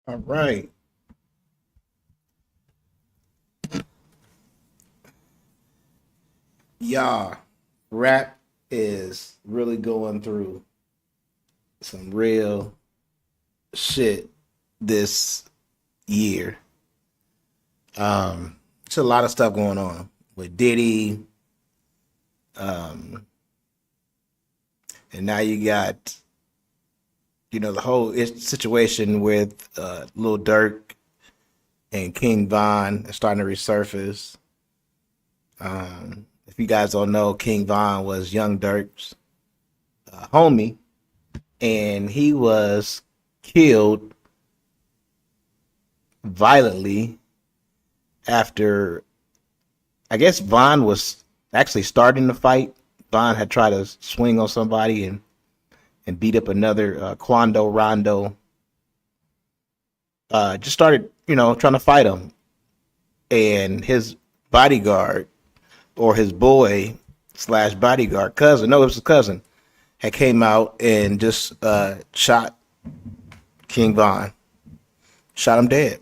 All right. Yeah. Rap is really going through some real shit this year. It's a lot of stuff going on with Diddy. Um, and now you got, the whole situation with Lil Durk and King Von is starting to resurface. If you guys don't know, King Von was Young Durk's homie, and he was killed violently after I guess Von was actually starting the fight. Von had tried to swing on somebody and beat up another Quando Rondo. Just started, trying to fight him, and his bodyguard or his boy slash bodyguard cousin, no, it was his cousin, had came out and just shot King Von, shot him dead,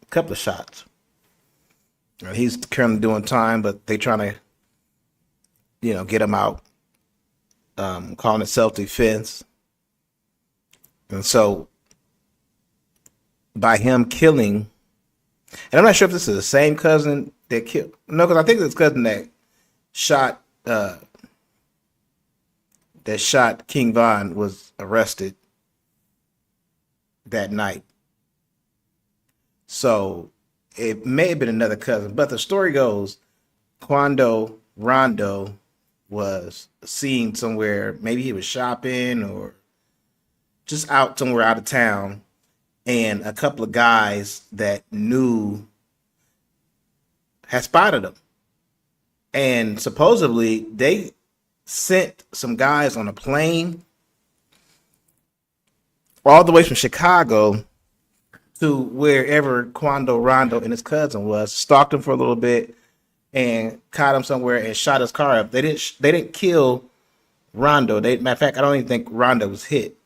a couple of shots. He's currently doing time, but they trying to, get him out, calling it self defense. And so by him killing, and I'm not sure if this is the same cousin that killed. No, because I think this cousin shot uh, that shot King Von was arrested that night. So it may have been another cousin, but the story goes Quando Rondo was seen somewhere. Maybe he was shopping or just out somewhere out of town, and a couple of guys that knew had spotted him. And supposedly they sent some guys on a plane all the way from Chicago to wherever Quando Rondo and his cousin was, stalked him for a little bit, and caught him somewhere and shot his car up. They didn't kill Rondo. Matter of fact, I don't even think Rondo was hit.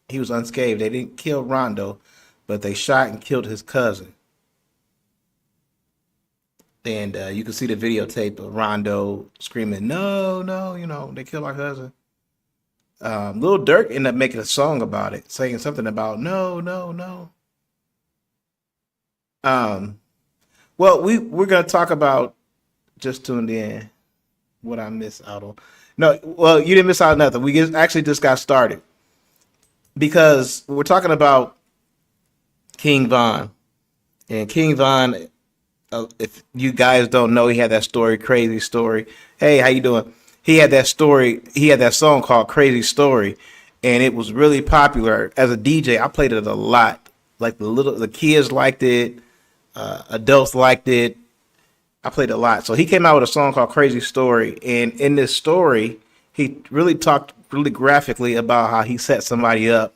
He was unscathed. They didn't kill Rondo, but they shot and killed his cousin. And you can see the videotape of Rondo screaming, "No, no!" They killed my cousin. Lil Durk ended up making a song about it, saying something about "No, no, no." Um, well, we're gonna talk about just tuned in what I missed out on. No, well, you didn't miss out on nothing. Actually just got started because we're talking about King Von. And King Von, if you guys don't know, he had that story, crazy story. Hey, how you doing? He had that story. He had that song called "Crazy Story," and it was really popular. As a DJ, I played it a lot. Like the kids liked it, adults liked it. I played it a lot. So he came out with a song called "Crazy Story," and in this story, he really talked really graphically about how he set somebody up.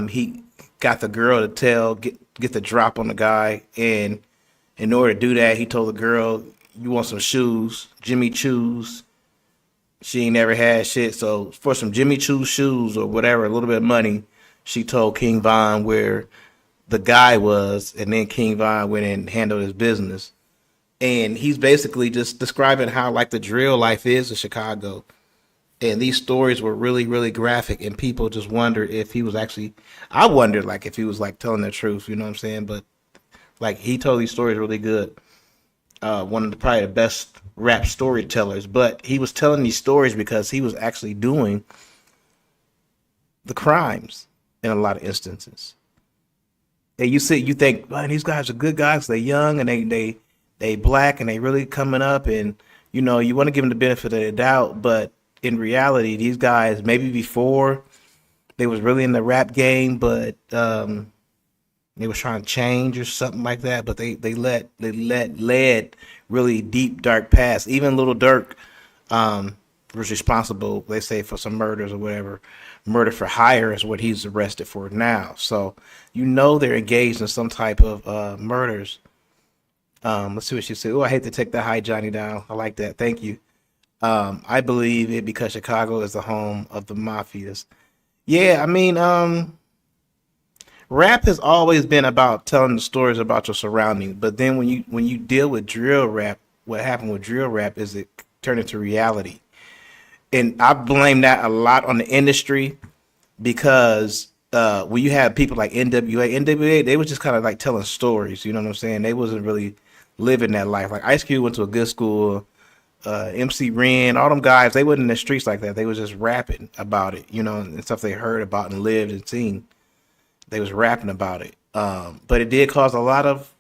He got the girl to get the drop on the guy, and in order to do that, he told the girl, "You want some shoes, Jimmy Choos." She ain't never had shit, so for some Jimmy Choo shoes or whatever, a little bit of money, she told King Von where the guy was, and then King Von went and handled his business. And he's basically just describing how like the drill life is in Chicago. And these stories were really, really graphic, and people just wondered if he was actually. I wondered like if he was like telling the truth, you know what I'm saying? But like he told these stories really good. One of the probably the best rap storytellers, but he was telling these stories because he was actually doing the crimes in a lot of instances. And you think, man, these guys are good guys. They're young and they black and they really coming up, and you want to give them the benefit of the doubt, but in reality, these guys maybe before they was really in the rap game, but they was trying to change or something like that, but they let led really deep dark past. Even Little Dirk was responsible, they say, for some murders or whatever. Murder for hire is what he's arrested for now. So they're engaged in some type of murders. Let's see what she said. Oh, I hate to take the high Johnny down. I like that. Thank you. I believe it because Chicago is the home of the mafias. Yeah, I mean, rap has always been about telling the stories about your surroundings. But then when you deal with drill rap, what happened with drill rap is it turned into reality. And I blame that a lot on the industry because when you have people like NWA, they was just kind of like telling stories. You know what I'm saying? They wasn't really living that life. Like Ice Cube went to a good school. MC Ren, all them guys, they wasn't in the streets like that. They was just rapping about it, you know, and stuff they heard about and lived and seen. They was rapping about it. But it did cause a lot of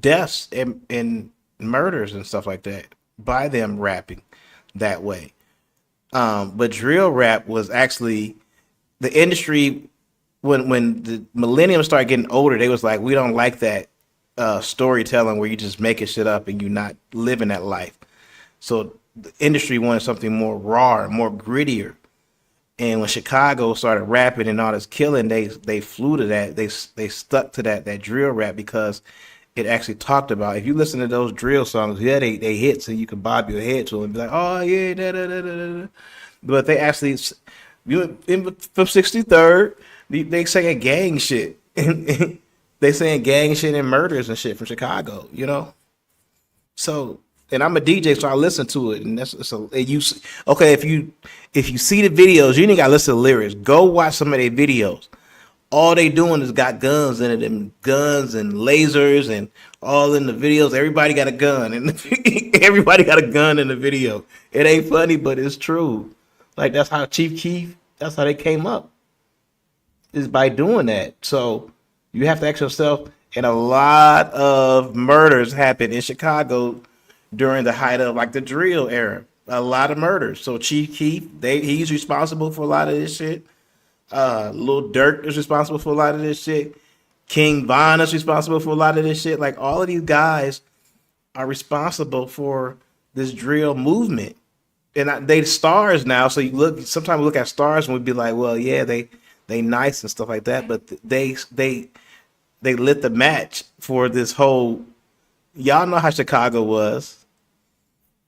deaths and murders and stuff like that by them rapping that way. But drill rap was actually the industry when the millennium started getting older, they was like, we don't like that storytelling where you just making shit up and you not living that life. So the industry wanted something more raw, more grittier. And when Chicago started rapping and all this killing, they flew to that. They stuck to that drill rap because it actually talked about. If you listen to those drill songs, yeah, they hit, so you can bob your head to them and be like, oh yeah, da da da da da. But they actually, from 63rd, they saying gang shit. They saying gang shit and murders and shit from Chicago, you know. So, and I'm a DJ, so I listen to it, and that's so. Okay, if you see the videos, you ain't gotta listen to the lyrics. Go watch some of their videos. All they doing is got guns in it, and guns and lasers and all in the videos. Everybody got a gun, and everybody got a gun in the video. It ain't funny, but it's true. Like that's how Chief Keef. That's how they came up. Is by doing that. So you have to ask yourself. And a lot of murders happened in Chicago during the height of like the drill era. A lot of murders. So Chief Keef, he's responsible for a lot of this shit. Lil Durk is responsible for a lot of this shit. King Von is responsible for a lot of this shit. Like all of these guys are responsible for this drill movement. And they stars now. So sometimes we look at stars and we'd be like, well, yeah, they nice and stuff like that. But they lit the match for this whole. Y'all know how Chicago was.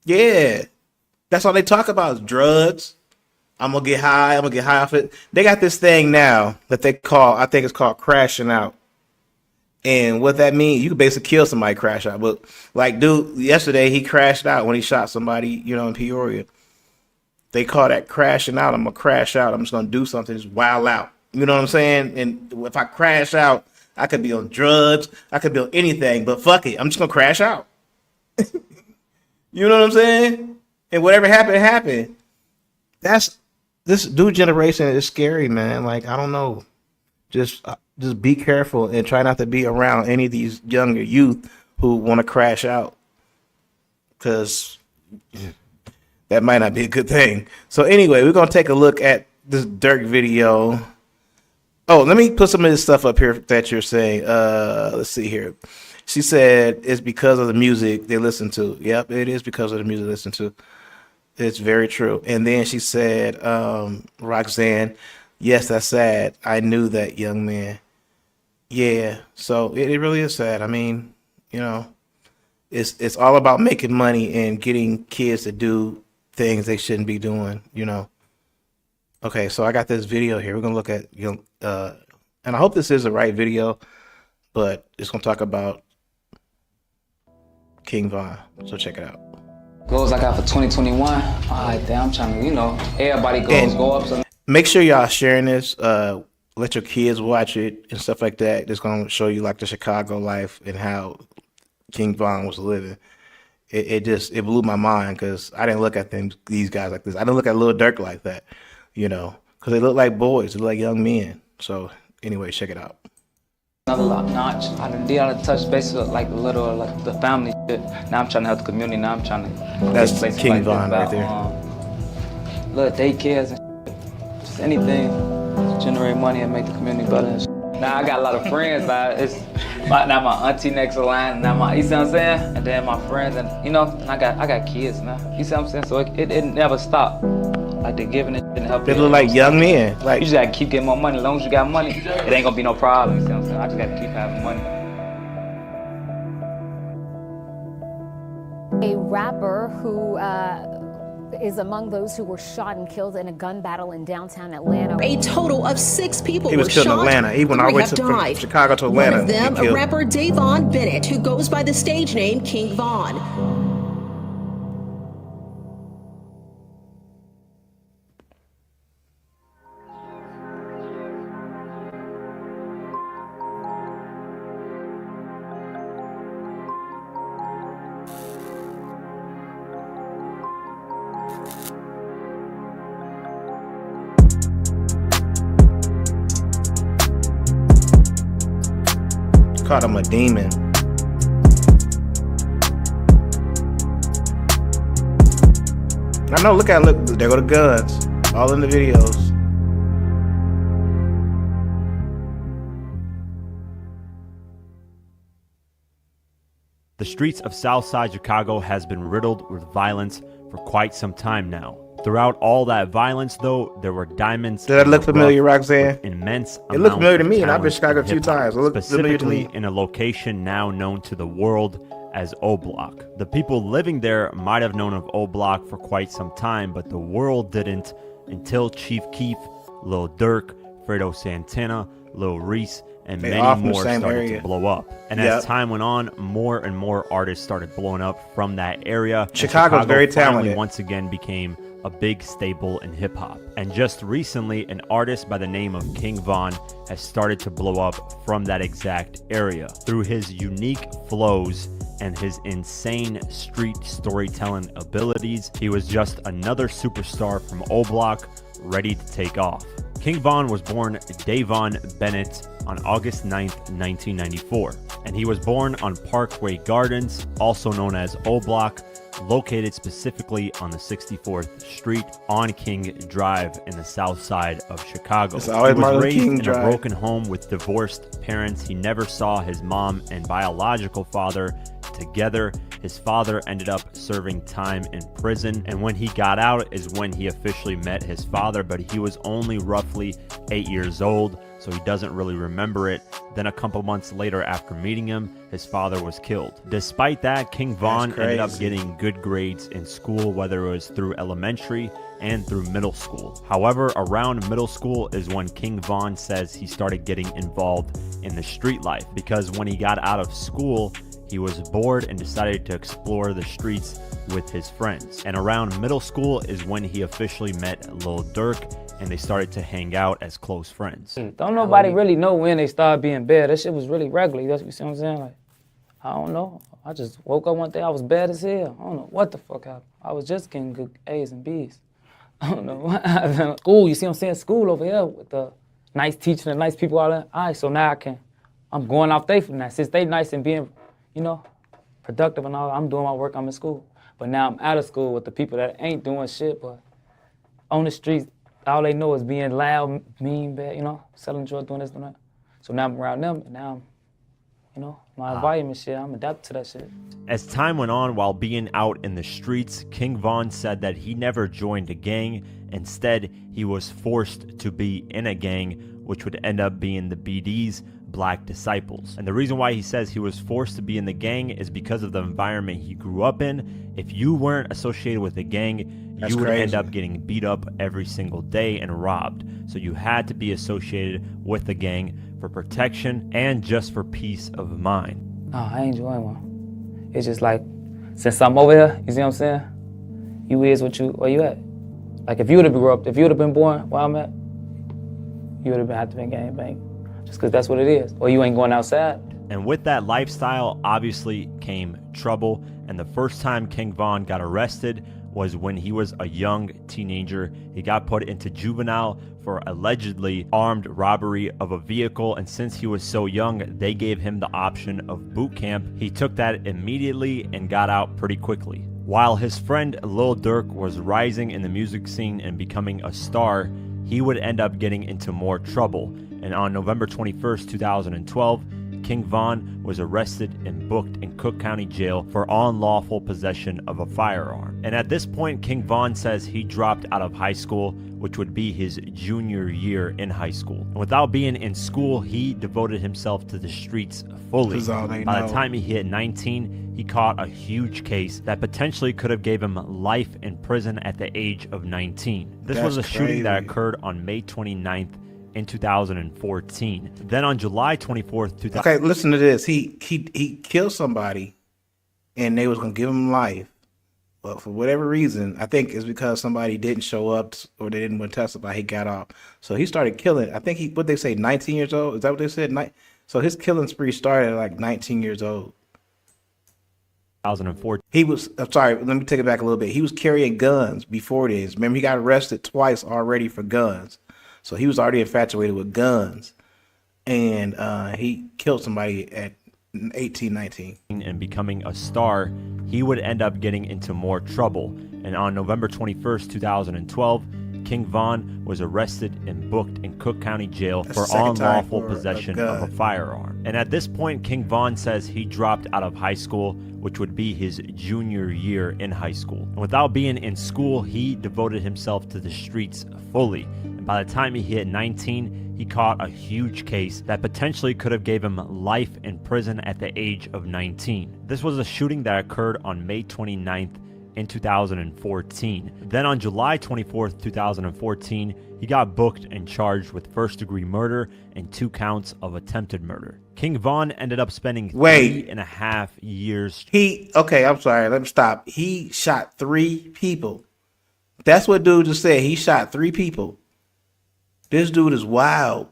Yeah. That's all they talk about is drugs. I'm gonna get high off it. They got this thing now that they call, I think it's called crashing out. And what that means, you can basically kill somebody, crash out. But like dude, yesterday he crashed out when he shot somebody, in Peoria. They call that crashing out. I'm gonna crash out. I'm just gonna do something, just wild out. You know what I'm saying? And if I crash out, I could be on drugs, I could be on anything, but fuck it, I'm just gonna crash out. You know what I'm saying? And whatever happened. That's this new generation is scary, man. Like I don't know, just be careful and try not to be around any of these younger youth who want to crash out, because that might not be a good thing. So anyway, we're gonna take a look at this Durk video. Oh, let me put some of this stuff up here that you're saying. Let's see here. She said it's because of the music they listen to. Yep, it is because of the music they listen to. It's very true. And then she said, Roxanne, yes, that's sad. I knew that young man. Yeah, so it really is sad. I mean, it's all about making money and getting kids to do things they shouldn't be doing, Okay, so I got this video here. We're gonna look at and I hope this is the right video, but it's gonna talk about King Von. So check it out. Goals I got for 2021. All right, damn, I'm trying to, everybody goes go up. So make sure y'all sharing this. Let your kids watch it and stuff like that. It's gonna show you like the Chicago life and how King Von was living. It blew my mind because I didn't look at these guys like this. I didn't look at Lil Durk like that, because they look like boys, they look like young men. So anyway, check it out. another notch. I done touch base with like the family shit. Now I'm trying to help the community. Now I'm trying to. That's King Von right there. Little daycares and shit. Just anything to generate money and make the community better and shit. Now I got a lot of friends, but it's now my auntie next to the line, now you see what I'm saying? And then my friends, and and I got kids now. You see what I'm saying? So it never stopped. Like they're giving it and helping. They look like young men. Like you just gotta keep getting more money. As long as you got money, it ain't gonna be no problem. You see what I'm saying? I just gotta keep having money. A rapper who is among those who were shot and killed in a gun battle in downtown Atlanta. A total of 6 people He was were killed in shot. Atlanta. He went all the 3 way have from died. Chicago to Atlanta. One of them, to be a killed. rapper Davon Bennett, who goes by the stage name King Von. Called him a demon. I know, look, there go the guns. All in the videos. The streets of Southside Chicago has been riddled with violence for quite some time now. Throughout all that violence, though, there were diamonds. Did that look familiar, Roxanne? Immense. It looked familiar to me, and I've been to to Chicago a few times. It looked familiar to me. Specifically in a location now known to the world as O Block. The people living there might have known of O Block for quite some time, but the world didn't until Chief Keef, Lil Durk, Fredo Santana, Lil Reese, and They many all from the more same started area. to blow up. And Yep. as time went on, more and more artists started blowing up from that area. And Chicago's Chicago very finally talented. once again became a big staple in hip-hop. And just recently, an artist by the name of King Von has started to blow up from that exact area. Through his unique flows and his insane street storytelling abilities, he was just another superstar from O Block, ready to take off. King Von was born Davon Bennett on August 9th, 1994, and he was born on Parkway Gardens, also known as O Block, located specifically on the 64th Street on King Drive in the south side of Chicago. It's always He was Martin raised King in Drive. a broken home with divorced parents. He never saw his mom and biological father together. His father ended up serving time in prison, and when he got out is when he officially met his father, but he was only roughly 8 years old, so he doesn't really remember it. Then a couple months later, after meeting him, his father was killed. Despite that, King Von ended up crazy. getting good grades in school, whether it was through elementary and through middle school. However, around middle school is when King Von says he started getting involved in the street life, because when he got out of school, he was bored and decided to explore the streets with his friends. And around middle school is when he officially met Lil Durk, and they started to hang out as close friends. Don't nobody really know when they started being bad. That shit was really regular. You see what I'm saying? Like, I don't know. I just woke up one day, I was bad as hell. I don't know what the fuck happened. I was just getting good A's and B's. I don't know what happened. School, you see what I'm saying? School over here with the nice teaching and nice people all that. All right, so now I'm going off they from that. Since they nice and being, you know, productive and all, I'm doing my work, I'm in school. But now I'm out of school with the people that ain't doing shit, but on the streets, all they know is being loud, mean, bad, you know, selling drugs, doing this, doing that. So now I'm around them, and now I'm, you know, my environment shit, I'm adapted to that shit. As time went on, while being out in the streets, King Von said that he never joined a gang. Instead, he was forced to be in a gang, which would end up being the BD's Black Disciples. And the reason why he says he was forced to be in the gang is because of the environment he grew up in. If you weren't associated with a gang, That's you would end crazy. up getting beat up every single day and robbed. So you had to be associated with the gang for protection and just for peace of mind. No, I ain't join one. It's just like, since I'm over here, you see what I'm saying? You is what you, where you at? Like if you would have grew up, if you would have been born where I'm at, you would have had to been gang bang. Just cause that's what it is. Or you ain't going outside. And with that lifestyle, obviously came trouble. And the first time King Von got arrested was when he was a young teenager. He got put into juvenile for allegedly armed robbery of a vehicle. And since he was so young, they gave him the option of boot camp. He took that immediately and got out pretty quickly. While his friend Lil Durk was rising in the music scene and becoming a star, he would end up getting into more trouble. And on November 21st, 2012, King Von was arrested and booked in Cook County Jail for unlawful possession of a firearm. And at this point, King Von says he dropped out of high school, which would be his junior year in high school. And without being in school, he devoted himself to the streets fully. That's all they By the know. time he hit 19, he caught a huge case that potentially could have gave him life in prison at the age of 19. This was a That's shooting that crazy. occurred on May 29th in 2014. Then on July 24th, Okay, listen to this. He killed somebody, and they was gonna give him life, but for whatever reason, I think it's because somebody didn't show up or they didn't want to testify. He got off, so he started killing. I think what they say, 19 years old. Is that what they said? So his killing spree started at like 19 years old. 2014. He was. I'm sorry. Let me take it back a little bit. He was carrying guns before this. Remember, he got arrested twice already for guns, so he was already infatuated with guns, and he killed somebody at 18, 19. And becoming a star, he would end up getting into more trouble. And on November 21st, 2012, King Von was arrested and booked in Cook County Jail That's for the second time unlawful for a possession of a gun. firearm. And at this point, King Von says he dropped out of high school, which would be his junior year in high school. And without being in school, he devoted himself to the streets fully. And by the time he hit 19, he caught a huge case that potentially could have gave him life in prison at the age of 19. This was a shooting that occurred on May 29th in 2014. Then on July 24th, 2014, he got booked and charged with first-degree murder and 2 counts of attempted murder. King Von ended up spending 3.5 years. Okay, I'm sorry. Let me stop. He shot 3 people. That's what dude just said. He shot 3 people. This dude is wild.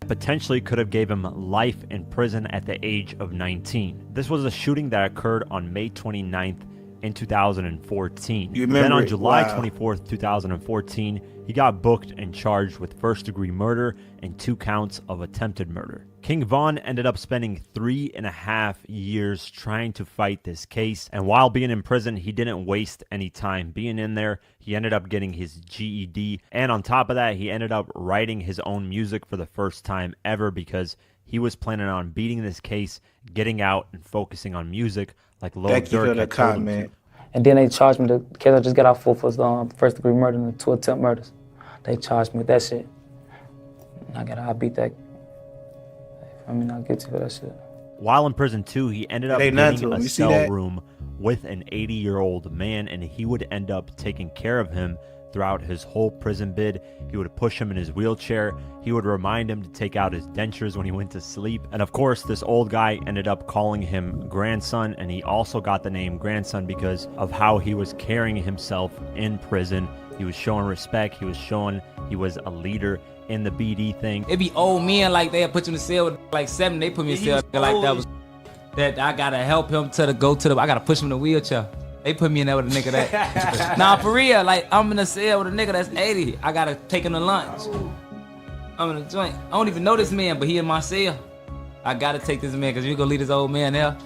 Potentially could have gave him life in prison at the age of 19. This was a shooting that occurred on May 29th in 2014. You remember then on it? July Wow. 24th, 2014, he got booked and charged with first-degree murder and 2 counts of attempted murder. King Von ended up spending 3.5 years trying to fight this case, and while being in prison, he didn't waste any time being in there. He ended up getting his GED, and on top of that, he ended up writing his own music for the first time ever because he was planning on beating this case, getting out, and focusing on music like Lil Thank you for Durk the had told him comment. to. And then they charged me, the case I just got off for first degree murder and 2 attempt murders. They charged me with that shit. And I beat that. I mean, I'll get you for that shit. While in prison too, he ended up It ain't nothing getting to him. a You see cell that? room with an 80-year-old man, and he would end up taking care of him throughout his whole prison bid. He would push him in his wheelchair. He would remind him to take out his dentures when he went to sleep. And of course, this old guy ended up calling him grandson, and he also got the name grandson because of how he was carrying himself in prison. He was showing respect. He was showing he was a leader in the BD thing. It be old men like they put you in the cell with like 7. They put me in cell like that I gotta help him I gotta push him in the wheelchair. They put me in there with a nigga that. Nah, for real, like I'm in a cell with a nigga that's 80. I gotta take him to lunch. I'm in a joint. I don't even know this man, but he in my cell. I gotta take this man because you gonna leave this old man there.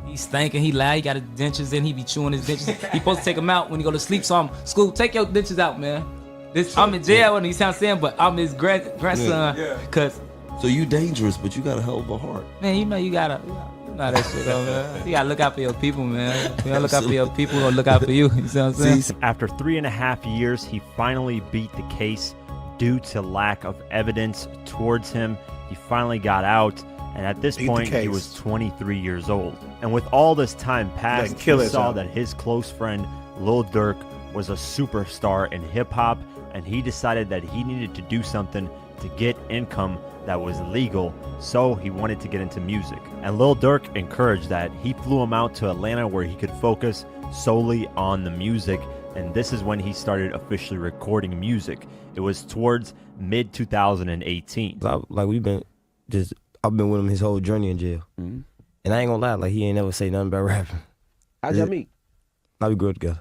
He's stinking, he loud, he got his dentures in, he be chewing his dentures. He supposed to take them out when he go to sleep, so I'm, school, take your dentures out, man. I'm in jail when he sounds saying, but I'm his grandson, cause So you dangerous, but you got a hell of a heart. man, you know that shit though, man. You gotta look out for your people, man. You gotta look out for your people, gonna look out for you. You see what I'm saying? After 3.5 years, he finally beat the case due to lack of evidence towards him. He finally got out, and at this Beat the point, he case. was 23 years old. And with all this time passed, kill he saw himself. that his close friend Lil Durk was a superstar in hip-hop, and he decided that he needed to do something to get income that was legal, so he wanted to get into music. And Lil Durk encouraged that. He flew him out to Atlanta where he could focus solely on the music, and this is when he started officially recording music. It was towards mid-2018. I've been with him his whole journey in jail. Mm-hmm. And I ain't gonna lie, like he ain't never say nothing about rapping. How'd y'all meet? Like we grew up together.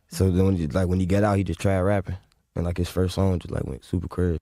So then when he got out, he just tried rapping. And like his first song just like went super crazy.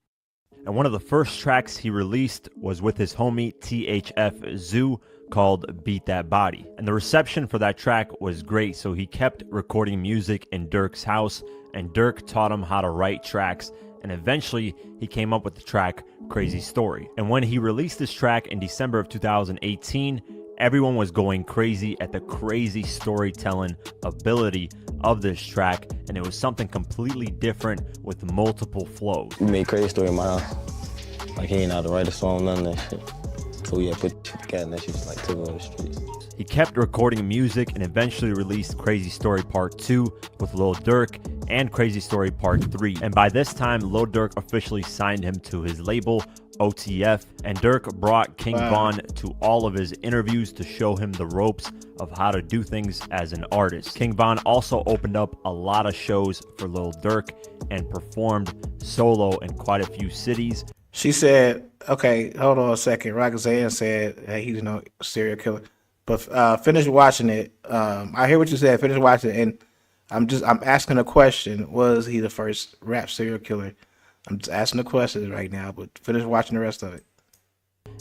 And one of the first tracks he released was with his homie THF Zoo called Beat That Body. And the reception for that track was great, so he kept recording music in Durk's house, and Durk taught him how to write tracks, and eventually he came up with the track Crazy Story. And when he released this track in December of 2018, everyone was going crazy at the crazy storytelling ability of this track, and it was something completely different with multiple flows. We made Crazy Story in my house. Like he ain't know how to write a song, none of that shit. So we had put shit together and that shit just like took over the streets. He kept recording music and eventually released Crazy Story Part 2 with Lil Durk and Crazy Story Part 3. And by this time, Lil Durk officially signed him to his label, OTF, and Durk brought King Von to all of his interviews to show him the ropes of how to do things as an artist. King Von also opened up a lot of shows for Lil Durk and performed solo in quite a few cities. She said, okay, hold on a second. Roxanne said hey, he's no serial killer. But finish watching it. I hear what you said. Finish watching it. And I'm asking a question. Was he the first rap serial killer? I'm just asking the questions right now, but finish watching the rest of it.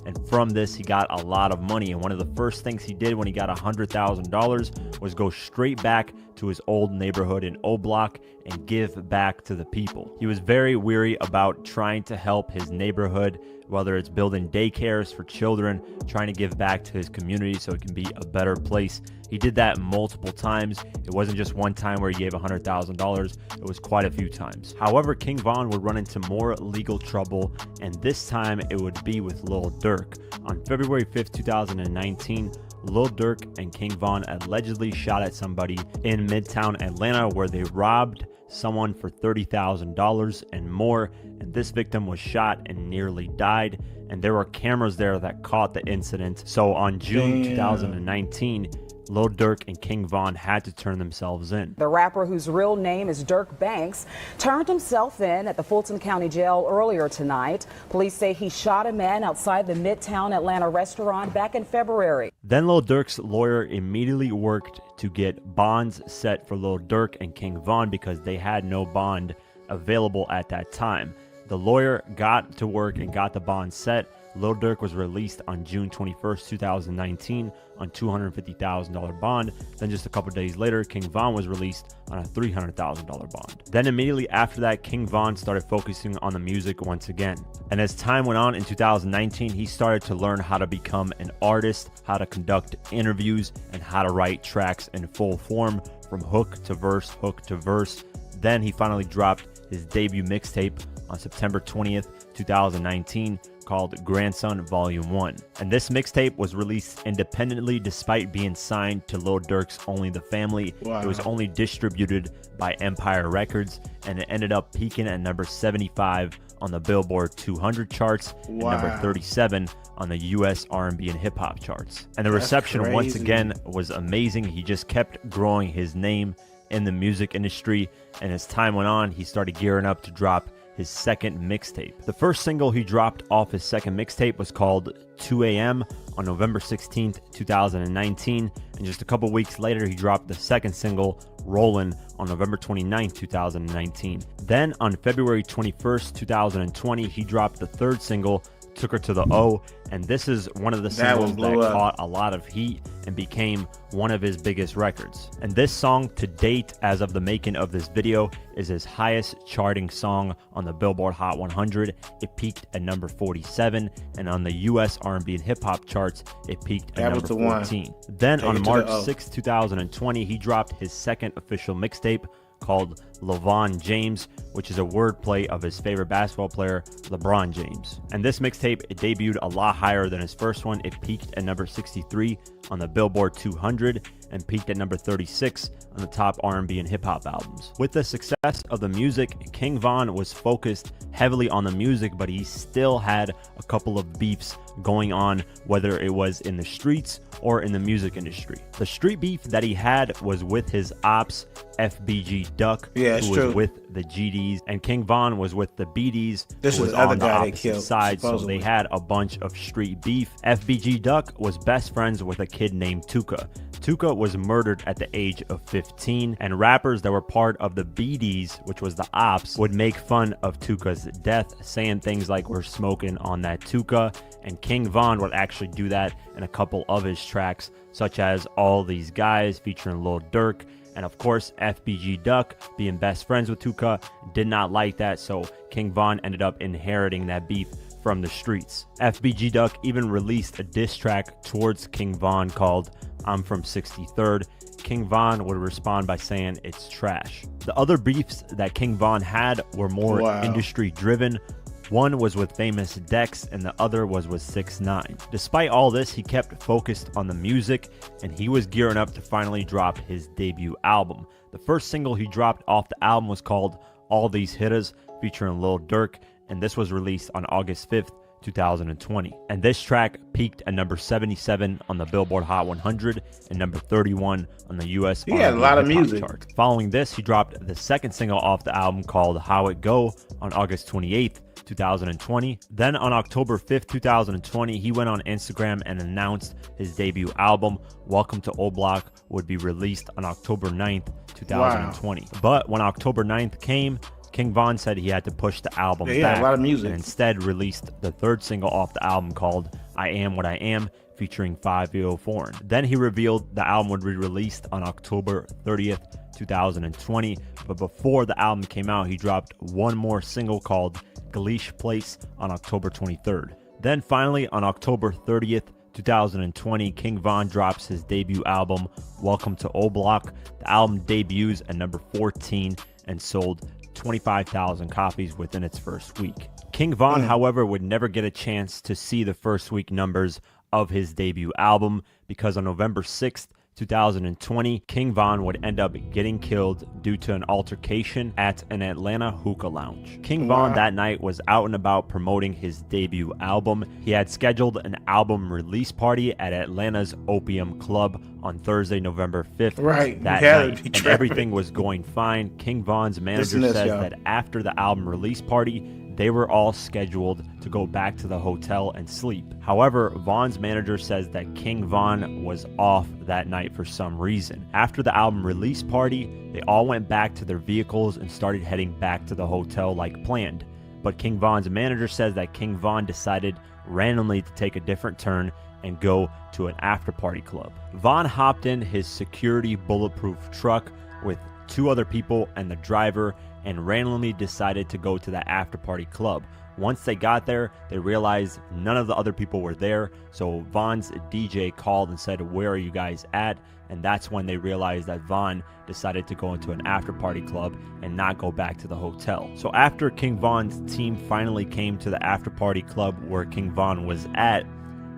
And from this, he got a lot of money. And one of the first things he did when he got $100,000 was go straight back to his old neighborhood in O Block and give back to the people. He was very weary about trying to help his neighborhood, whether it's building daycares for children, trying to give back to his community so it can be a better place. He did that multiple times. It wasn't just one time where he gave $100,000. It was quite a few times. However, King Von would run into more legal trouble, and this time it would be with Lil Durk. On February 5th, 2019, Lil Durk and King Von allegedly shot at somebody in Midtown Atlanta where they robbed someone for $30,000 and more, and this victim was shot and nearly died, and there were cameras there that caught the incident. So on June 2019, Lil Durk and King Von had to turn themselves in. The rapper, whose real name is Dirk Banks, turned himself in at the Fulton County Jail earlier tonight. Police say he shot a man outside the Midtown Atlanta restaurant back in February. Then Lil Durk's lawyer immediately worked to get bonds set for Lil Durk and King Von because they had no bond available at that time. The lawyer got to work and got the bond set. Lil Durk was released on June 21st, 2019 on $250,000 bond. Then just a couple days later, King Von was released on a $300,000 bond. Then immediately after that, King Von started focusing on the music once again. And as time went on in 2019, he started to learn how to become an artist, how to conduct interviews, and how to write tracks in full form from hook to verse. Then he finally dropped his debut mixtape on September 20th, 2019, called Grandson Volume 1. And this mixtape was released independently despite being signed to Lil Durk's Only the Family. Wow. It was only distributed by Empire Records, and it ended up peaking at number 75 on the Billboard 200 charts and number 37 on the US R&B and hip hop charts. And the reception once again was amazing. He just kept growing his name in the music industry, and as time went on, he started gearing up to drop his second mixtape. The first single he dropped off his second mixtape was called 2 a.m. on November 16th, 2019, and just a couple weeks later he dropped the second single, Rollin', on November 29th, 2019. Then on February 21st, 2020, he dropped the third single, Took Her to the O, and this is one of the singles that caught a lot of heat and became one of his biggest records. And this song to date, as of the making of this video, is his highest charting song on the Billboard Hot 100. It peaked at number 47, and on the US R&B and hip hop charts, it peaked at number 14. Then on March 6, 2020, he dropped his second official mixtape called LeVon James, which is a wordplay of his favorite basketball player, LeBron James. And this mixtape, it debuted a lot higher than his first one. It peaked at number 63 on the Billboard 200 and peaked at number 36 on the top R&B and hip hop albums. With the success of the music, King Von was focused heavily on the music, but he still had a couple of beefs going on, whether it was in the streets or in the music industry. The street beef that he had was with his ops, FBG Duck, who was with the GDs, and King Von was with the BDs, this who was the other on the guy opposite they killed, side, supposedly. so they had a bunch of street beef. FBG Duck was best friends with a kid named Tuka. Tuka was murdered at the age of 15, and rappers that were part of the BDs, which was the ops, would make fun of Tuka's death, saying things like, "We're smoking on that Tuka," and King Von would actually do that in a couple of his tracks, such as All These Guys featuring Lil Durk. And of course, FBG Duck, being best friends with Tuka, did not like that, so King Von ended up inheriting that beef from the streets. FBG Duck even released a diss track towards King Von called I'm From 63rd. King Von would respond by saying it's trash. The other beefs that King Von had were more industry driven. One was with famous Dex and the other was with 6ix9ine. Despite all this, he kept focused on the music and he was gearing up to finally drop his debut album. The first single he dropped off the album was called All These Hitters, featuring Lil Durk, and this was released on August 5th, 2020. And this track peaked at number 77 on the Billboard Hot 100 and number 31 on the US He had a lot of music. chart. Following this, he dropped the second single off the album called How It Go on August 28th, 2020. Then on October 5th, 2020, he went on Instagram and announced his debut album, Welcome to Old Block, would be released on October 9th, 2020. But when October 9th came, King Von said he had to push the album back a lot of music. and instead released the third single off the album called I Am What I Am, featuring Fivio Foreign. Then he revealed the album would be released on October 30th, 2020, but before the album came out, he dropped one more single called Galeesh Place on October 23rd. Then finally, on October 30th, 2020, King Von drops his debut album, Welcome to Old Block. The album debuts at number 14 and sold 25,000 copies within its first week. King Von, however, would never get a chance to see the first week numbers of his debut album because on November 6th, 2020, King Von would end up getting killed due to an altercation at an Atlanta hookah lounge. King Von that night was out and about promoting his debut album. He had scheduled an album release party at Atlanta's Opium Club on Thursday, November 5th. That night, and everything was going fine. King Von's manager says that after the album release party, they were all scheduled to go back to the hotel and sleep. However, Von's manager says that King Von was off that night for some reason. After the album release party, they all went back to their vehicles and started heading back to the hotel like planned. But King Von's manager says that King Von decided randomly to take a different turn and go to an after-party club. Von hopped in his security bulletproof truck with two other people and the driver and randomly decided to go to that after-party club. Once they got there, they realized none of the other people were there, so Von's DJ called and said, "Where are you guys at?" And that's when they realized that Von decided to go into an after-party club and not go back to the hotel. So after King Von's team finally came to the after-party club where King Von was at,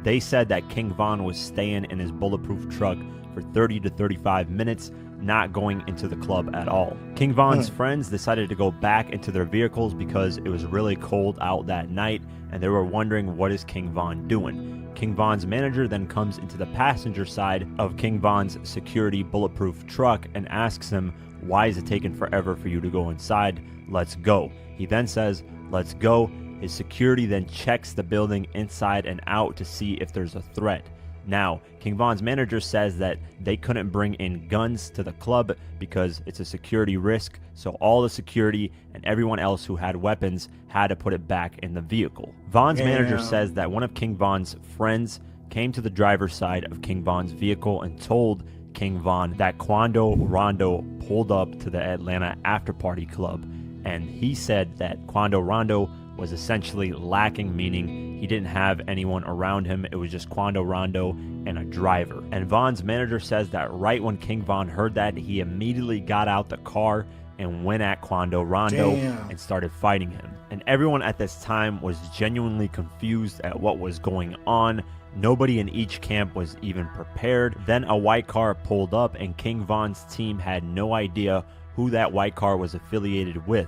they said that King Von was staying in his bulletproof truck for 30 to 35 minutes, not going into the club at all. King Von's friends decided to go back into their vehicles because it was really cold out that night and they were wondering, what is King Von doing? King Von's manager then comes into the passenger side of King Von's security bulletproof truck and asks him, "Why is it taking forever for you to go inside? Let's go." He then says, "Let's go." His security then checks the building inside and out to see if there's a threat. Now, King Von's manager says that they couldn't bring in guns to the club because it's a security risk, so all the security and everyone else who had weapons had to put it back in the vehicle. Von's manager says that one of King Von's friends came to the driver's side of King Von's vehicle and told King Von that Quando Rondo pulled up to the Atlanta after-party club, and he said that Quando Rondo was essentially lacking, meaning he didn't have anyone around him. It was just Quando Rondo and a driver. And Von's manager says that right when King Von heard that, he immediately got out the car and went at Quando Rondo and started fighting him. And everyone at this time was genuinely confused at what was going on. Nobody in each camp was even prepared. Then a white car pulled up and King Von's team had no idea who that white car was affiliated with.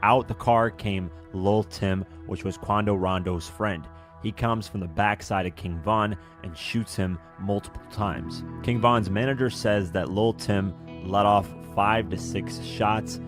Out the car came Lil Tim, which was Quando Rondo's friend. He comes from the backside of King Von and shoots him multiple times. King Von's manager says that Lil Tim let off 5 to 6 shots.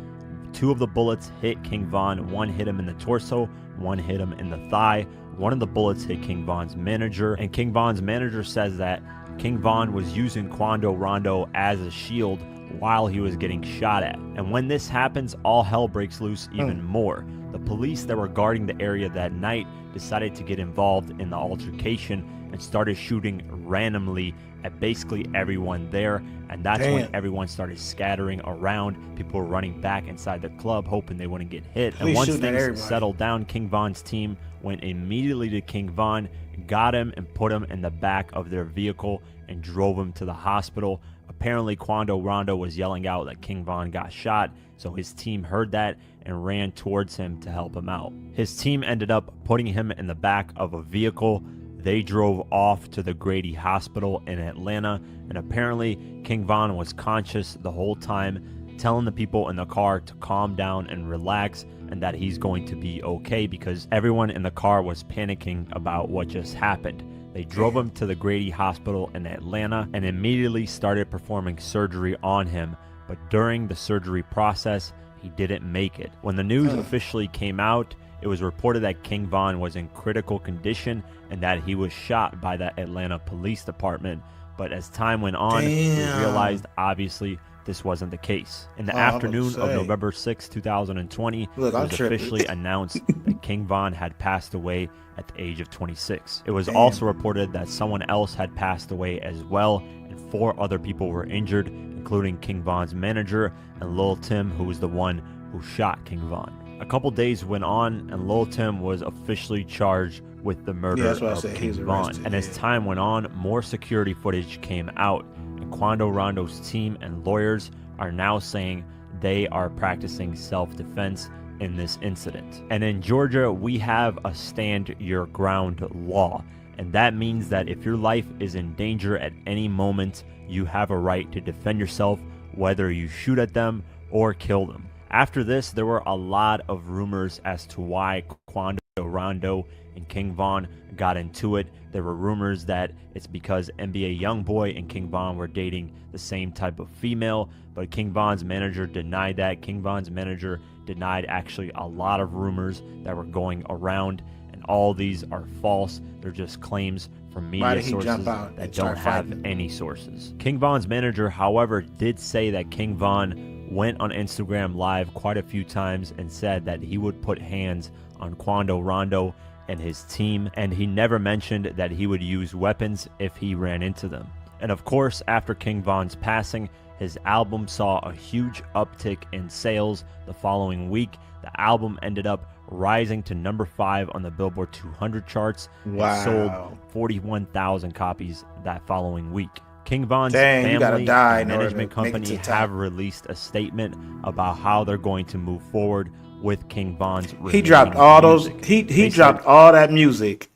2 of the bullets hit King Von. 1 hit him in the torso, 1 hit him in the thigh. 1 of the bullets hit King Von's manager, and King Von's manager says that King Von was using Quando Rondo as a shield while he was getting shot at. And when this happens, all hell breaks loose even more. The police that were guarding the area that night decided to get involved in the altercation and started shooting randomly at basically everyone there. And that's when everyone started scattering around. People were running back inside the club hoping they wouldn't get hit. And once things settled down, King Von's team went immediately to King Von, got him and put him in the back of their vehicle and drove him to the hospital. Apparently, Quando Rondo was yelling out that King Von got shot, so his team heard that and ran towards him to help him out. His team ended up putting him in the back of a vehicle. They drove off to the Grady Hospital in Atlanta, and apparently King Von was conscious the whole time, telling the people in the car to calm down and relax and that he's going to be okay because everyone in the car was panicking about what just happened. They drove him to the Grady Hospital in Atlanta and immediately started performing surgery on him, but during the surgery process, he didn't make it. When the news officially came out, it was reported that King Von was in critical condition and that he was shot by the Atlanta Police Department. But as time went on, we realized obviously this wasn't the case. In the afternoon of November 6, 2020, it was officially announced that King Von had passed away at the age of 26. It was also reported that someone else had passed away as well, and 4 other people were injured, including King Von's manager and Lil Tim, who was the one who shot King Von. A couple days went on, and Lil Tim was officially charged with the murder of King Von. And as time went on, more security footage came out, and Quando Rondo's team and lawyers are now saying they are practicing self-defense in this incident. And in Georgia, we have a stand your ground law, and that means that if your life is in danger at any moment, you have a right to defend yourself, whether you shoot at them or kill them. After this, there were a lot of rumors as to why Quando Rondo and King Von got into it. There were rumors that it's because NBA YoungBoy and King Von were dating the same type of female, but King Von's manager denied that. King Von's manager denied actually a lot of rumors that were going around, and all these are false. They're just claims from media sources that don't have any sources. King Von's manager, however, did say that King Von went on Instagram Live quite a few times and said that he would put hands on Quando Rondo and his team, and he never mentioned that he would use weapons if he ran into them. And of course, after King Von's passing, his album saw a huge uptick in sales the following week. The album ended up rising to number 5 on the Billboard 200 charts and sold 41,000 copies that following week. King Von's family and management company have released a statement about how they're going to move forward with King Von's. He dropped all those. He dropped all that music,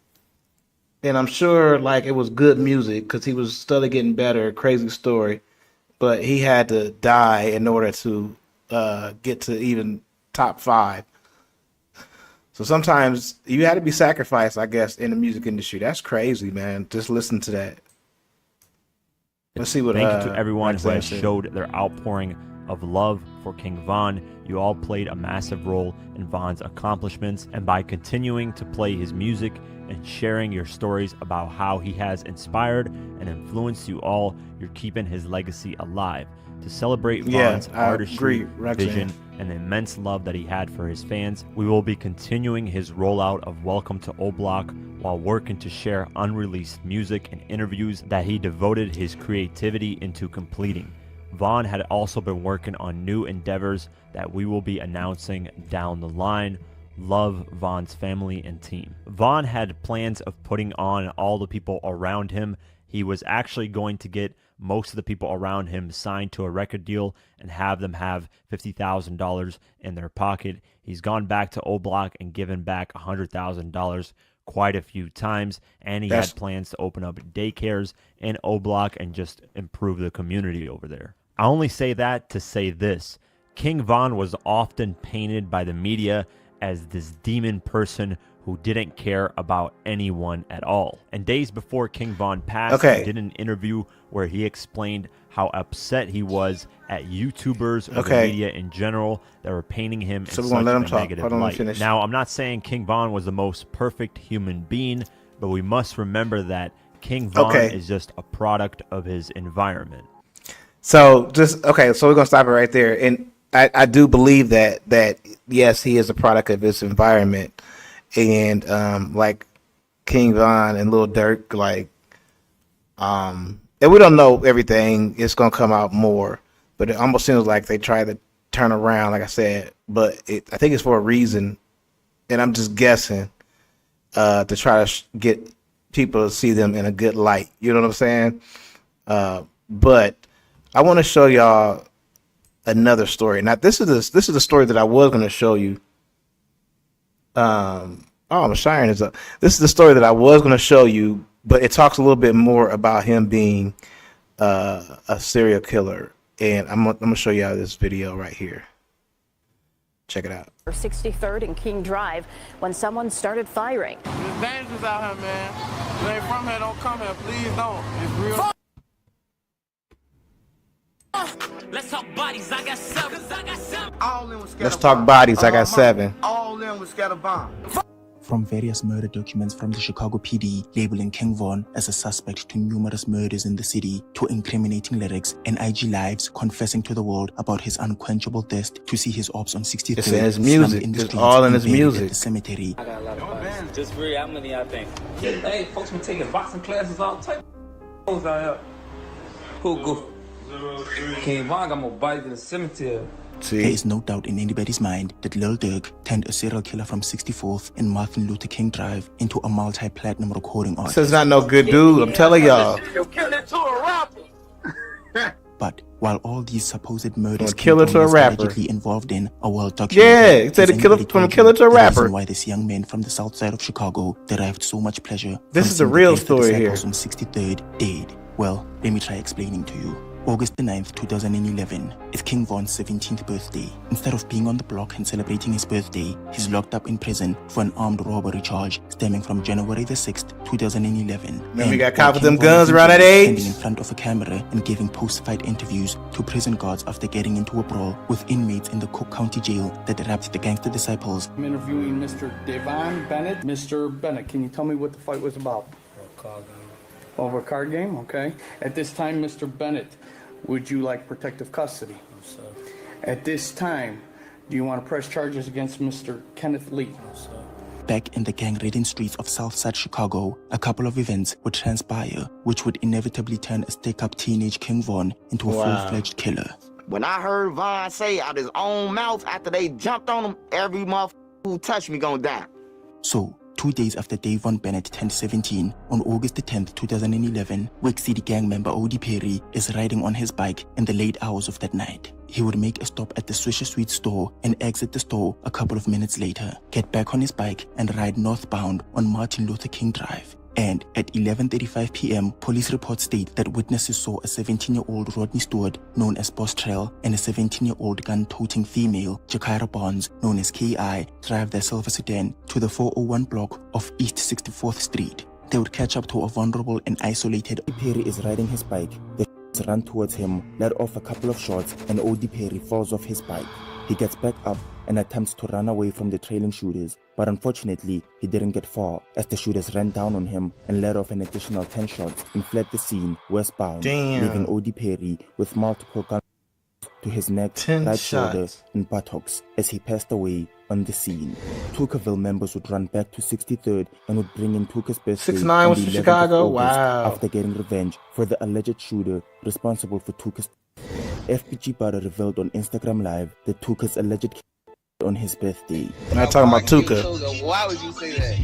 and I'm sure like it was good music because he was steadily getting better. Crazy story, but he had to die in order to get to even top 5. So sometimes you had to be sacrificed, I guess, in the music industry. That's crazy, man. Just listen to that. Let's see what. Thank you to everyone who has showed their outpouring of love for King Von. You all played a massive role in Von's accomplishments, and by continuing to play his music and sharing your stories about how he has inspired and influenced you all, you're keeping his legacy alive. To celebrate Von's artistry, vision, and the immense love that he had for his fans, we will be continuing his rollout of Welcome to O Block while working to share unreleased music and interviews that he devoted his creativity into completing. Von had also been working on new endeavors that we will be announcing down the line. Love Von's family and team. Von had plans of putting on all the people around him. He was actually going to get most of the people around him signed to a record deal and have them have $50,000 in their pocket. He's gone back to O Block and given back $100,000 quite a few times, and he had plans to open up daycares in O Block and just improve the community over there. I only say that to say this. King Von was often painted by the media as this demon person who didn't care about anyone at all. And days before King Von passed, he did an interview where he explained how upset he was at YouTubers or the media in general that were painting him in such a negative light. Now, I'm not saying King Von was the most perfect human being, but we must remember that King Von is just a product of his environment. So so we're gonna stop it right there. And I do believe that yes, he is a product of his environment. And like King Von and Lil Durk, like and we don't know everything. It's gonna come out more, but it almost seems like they try to turn around, like I said. But I think it's for a reason, and I'm just guessing to try to get people to see them in a good light. You know what I'm saying? But I want to show y'all another story. Now this is the story that I was going to show you. Oh, Sharon is up. This is the story that I was going to show you, but it talks a little bit more about him being a serial killer. And I'm going to show you this video right here. Check it out. 63rd and King Drive when someone started firing. It's dangerous out here, man. If you ain't from here, don't come here. Please don't. It's real. Let's talk bodies. I got 7. Let's talk bodies. I got 7. All of them was scattered bomb. From various murder documents from the Chicago PD labeling King Von as a suspect to numerous murders in the city, to incriminating lyrics and IG lives confessing to the world about his unquenchable thirst to see his ops on 63rd. It's in his music. It's all in his music. The cemetery. I got a lot of bodies. Just for real, how many I think? Hey, folks been taking boxing classes all type of out here. Who go? King Von got more bodies than the cemetery. There is no doubt in anybody's mind that Lil Durk turned a serial killer from 64th and Martin Luther King Drive into a multi-platinum recording artist. This is not no good dude, I'm telling y'all. But while all these supposed murders killer to a rapper allegedly involved in are well documented, yeah, he said from a killer to a rapper. The reason why this young man from the south side of Chicago derived so much pleasure. This is the real story here. On 63rd died. Well, let me try explaining to you. August the 9th, 2011 is King Von's 17th birthday. Instead of being on the block and celebrating his birthday, he's locked up in prison for an armed robbery charge stemming from January the 6th, 2011. Remember, you got caught with them guns around that age? Standing in front of a camera and giving post-fight interviews to prison guards after getting into a brawl with inmates in the Cook County Jail that wrapped the gangster disciples. I'm interviewing Mr. Devon Bennett. Mr. Bennett, can you tell me what the fight was about? Over a card game, okay. At this time, Mr. Bennett, would you like protective custody? No, sir. At this time, do you want to press charges against Mr. Kenneth Lee? No, sir. Back in the gang-ridden streets of Southside Chicago, a couple of events would transpire, which would inevitably turn a stick-up teenage King Von into a full-fledged killer. When I heard Von say out his own mouth after they jumped on him, every motherfucker who touched me gonna die. So, 2 days after Davon Bennett turned 17, on August the 10th, 2011, Wick City gang member O.D. Perry is riding on his bike in the late hours of that night. He would make a stop at the Swisher Sweet store and exit the store a couple of minutes later, get back on his bike and ride northbound on Martin Luther King Drive. And at 11:35 p.m., police reports state that witnesses saw a 17-year-old Rodney Stewart, known as Boss Trail, and a 17-year-old gun-toting female, Jakira Bonds, known as K.I., drive their silver sedan to the 401 block of East 64th Street. They would catch up to a vulnerable and isolated. Perry is riding his bike. The run towards him, let off a couple of shots, and O.D. Perry falls off his bike. He gets back up and attempts to run away from the trailing shooters, but unfortunately, he didn't get far as the shooters ran down on him and let off an additional 10 shots and fled the scene westbound, leaving O.D. Perry with multiple guns to his neck, right shoulder, and buttocks as he passed away on the scene. Tuckerville members would run back to 63rd and would bring in Tucker's birthday 6ix9ine was from Chicago. After getting revenge for the alleged shooter responsible for Tucker's. FBG Butter revealed on Instagram Live that Tucker's alleged on his birthday. I'm not talking about Tuka. Why would you say that?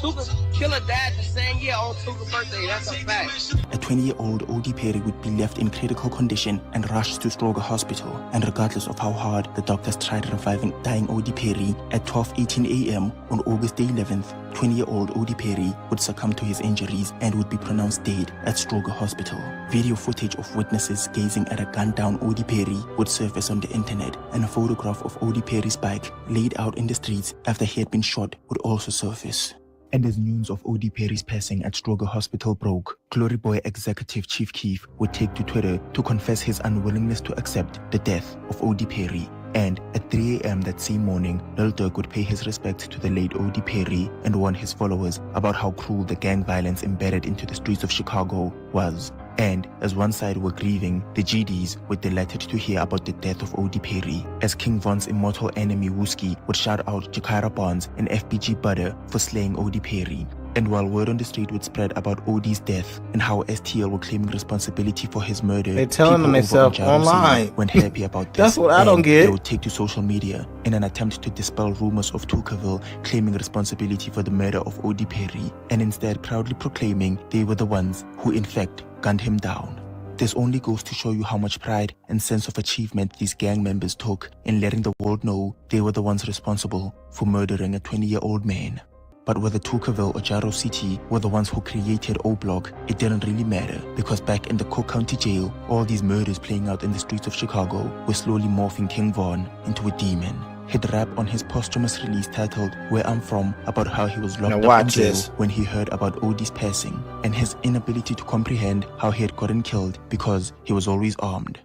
Tuka killer died the same year on Tuka's birthday. That's a fact. A 20-year-old O.D. Perry would be left in critical condition and rushed to Stroger Hospital. And regardless of how hard the doctors tried reviving dying O.D. Perry, at 12:18 a.m. on August the 11th, 20-year-old O.D. Perry would succumb to his injuries and would be pronounced dead at Stroger Hospital. Video footage of witnesses gazing at a gunned-down O.D. Perry would surface on the internet, and a photograph of O.D. Perry's bike laid out in the streets after he had been shot would also surface. And as news of O.D. Perry's passing at Stroger Hospital broke, Glory Boy executive Chief Keef would take to Twitter to confess his unwillingness to accept the death of O.D. Perry. And at 3 a.m. that same morning, Lil Durk would pay his respects to the late O.D. Perry and warn his followers about how cruel the gang violence embedded into the streets of Chicago was. And as one side were grieving, the GDs were delighted to hear about the death of O.D. Perry, as King Von's immortal enemy Wooski would shout out Jakira Bonds and FBG Butter for slaying O.D. Perry. And while word on the street would spread about O.D.'s death and how STL were claiming responsibility for his murder, they're telling them themselves online. Went happy about this. That's what I don't get. They would take to social media in an attempt to dispel rumors of Tuckerville claiming responsibility for the murder of O.D. Perry, and instead proudly proclaiming they were the ones who in fact gunned him down. This only goes to show you how much pride and sense of achievement these gang members took in letting the world know they were the ones responsible for murdering a 20-year-old man. But whether Tuckerville or Jaro City were the ones who created O-Block, it didn't really matter, because back in the Cook County Jail, all these murders playing out in the streets of Chicago were slowly morphing King Von into a demon. He'd rap on his posthumous release titled Where I'm From about how he was locked up in jail when he heard about OD's passing and his inability to comprehend how he had gotten killed because he was always armed.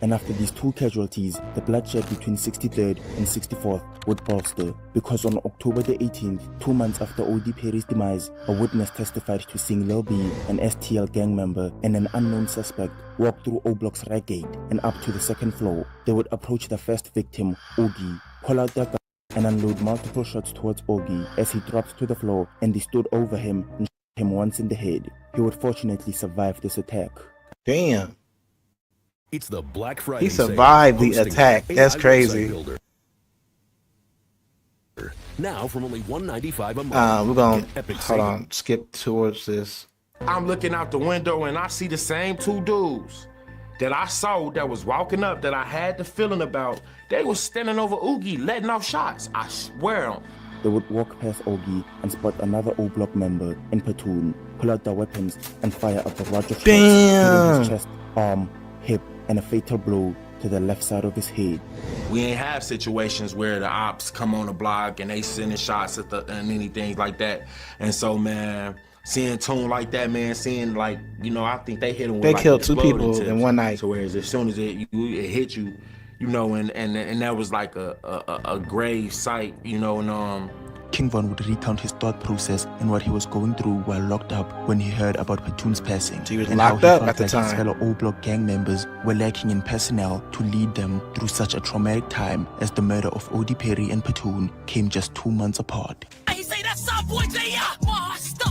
And after these two casualties, the bloodshed between 63rd and 64th would bolster, because on October the 18th, 2 months after OD Perry's demise, a witness testified to seeing Lil B, an STL gang member, and an unknown suspect walk through O-Block's rack gate and up to the second floor. They would approach the first victim, Oogie, pull out their gun and unload multiple shots towards Oogie as he dropped to the floor, and they stood over him and shot him once in the head. He would fortunately survive this attack. Damn. It's the Black Friday He survived the attack. That's crazy. Now from only $195 a month. We're going to, hold on, skip towards this. I'm looking out the window and I see the same two dudes that I saw that was walking up that I had the feeling about. They was standing over Oogie letting off shots. I swear on. They would walk past Oogie and spot another O-Block member in platoon, pull out their weapons and fire a barrage of shots, hitting his chest, arm, hip, and a fatal blow to the left side of his head. We ain't have situations where the ops come on the block and they sending shots at and anything like that. And so, man, seeing Tune like that, man, seeing like, you know, I think they hit him with They like killed 2 exploding people tips. in one night. So whereas as soon as it hit you, you know, and that was like a grave sight, you know, and King Von would recount his thought process and what he was going through while locked up when he heard about Platoon's passing. He was and locked how he up felt at the like time. his fellow O-Block gang members were lacking in personnel to lead them through such a traumatic time as the murder of OD Perry and Platoon came just 2 months apart. He say that's our boy J.I. Master.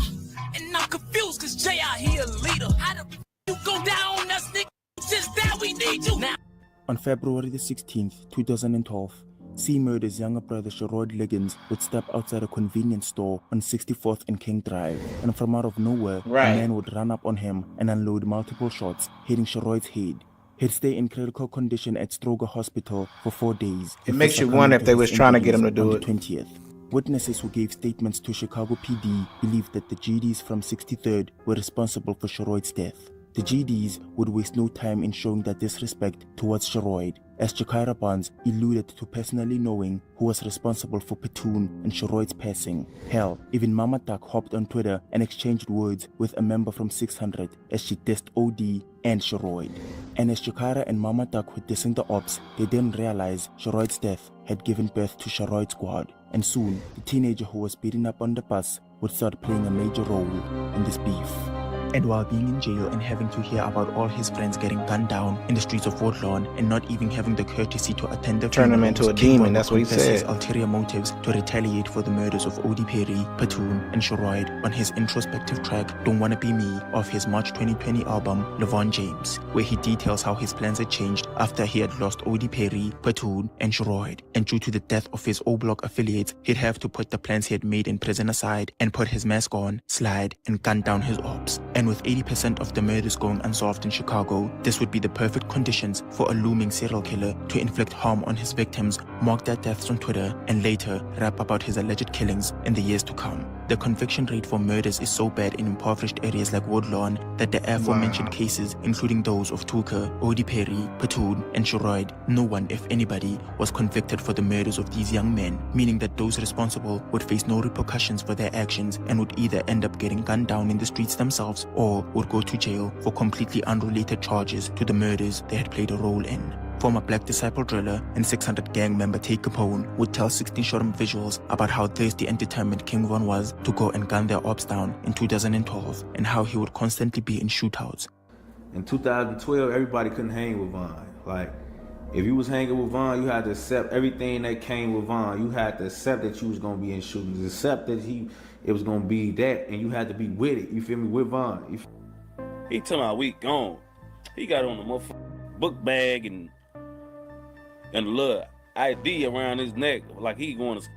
And I'm confused cause J.I. he a leader. How the you go down on us, nigga? Just that we need you now. On February the 16th, 2012, C Murder's younger brother Sherrod Liggins would step outside a convenience store on 64th and King Drive, and from out of nowhere, a man would run up on him and unload multiple shots, hitting Sherrod's head. He'd stay in critical condition at Stroger Hospital for 4 days. It makes you wonder if they was trying to get him to do it. 20th. Witnesses who gave statements to Chicago PD believed that the GDs from 63rd were responsible for Sherrod's death. The GDs would waste no time in showing their disrespect towards Sherrod, as Jakira Barnes alluded to personally knowing who was responsible for Platoon and Sherrod's passing. Hell, even Mama Duck hopped on Twitter and exchanged words with a member from 600 as she dissed OD and Sherrod. And as Jakira and Mama Duck were dissing the ops, they didn't realize Sherrod's death had given birth to Sherrod's squad, and soon the teenager who was beaten up on the bus would start playing a major role in this beef. And while being in jail and having to hear about all his friends getting gunned down in the streets of Woodlawn and not even having the courtesy to attend the Turn him into a demon, that's what he confessed his said. ulterior motives to retaliate for the murders of OD Perry, Platoon, and Sherrod on his introspective track Don't Wanna Be Me of his March 2020 album LeVon James, where he details how his plans had changed after he had lost OD Perry, Platoon, and Sherrod. And due to the death of his O-Block affiliates, he'd have to put the plans he had made in prison aside and put his mask on, slide, and gun down his ops. And with 80% of the murders going unsolved in Chicago, this would be the perfect conditions for a looming serial killer to inflict harm on his victims, mark their deaths on Twitter, and later rap about his alleged killings in the years to come. The conviction rate for murders is so bad in impoverished areas like Woodlawn that the aforementioned cases, including those of Tucker, OD Perry, Platoon, and Sherrod, no one, if anybody, was convicted for the murders of these young men, meaning that those responsible would face no repercussions for their actions and would either end up getting gunned down in the streets themselves or would go to jail for completely unrelated charges to the murders they had played a role in. Former Black Disciple driller and 600 gang member Tate Capone would tell 16 Shoreham visuals about how thirsty and determined King Von was to go and gun their ops down in 2012 and how he would constantly be in shootouts. In 2012, everybody couldn't hang with Von. Like, if you was hanging with Von, you had to accept everything that came with Von. You had to accept that you was gonna be in shootings, accept that it was gonna be that, and you had to be with it. You feel me? With Von. He tell my week gone. He got on a motherfucking book bag and a little ID around his neck, like he going to.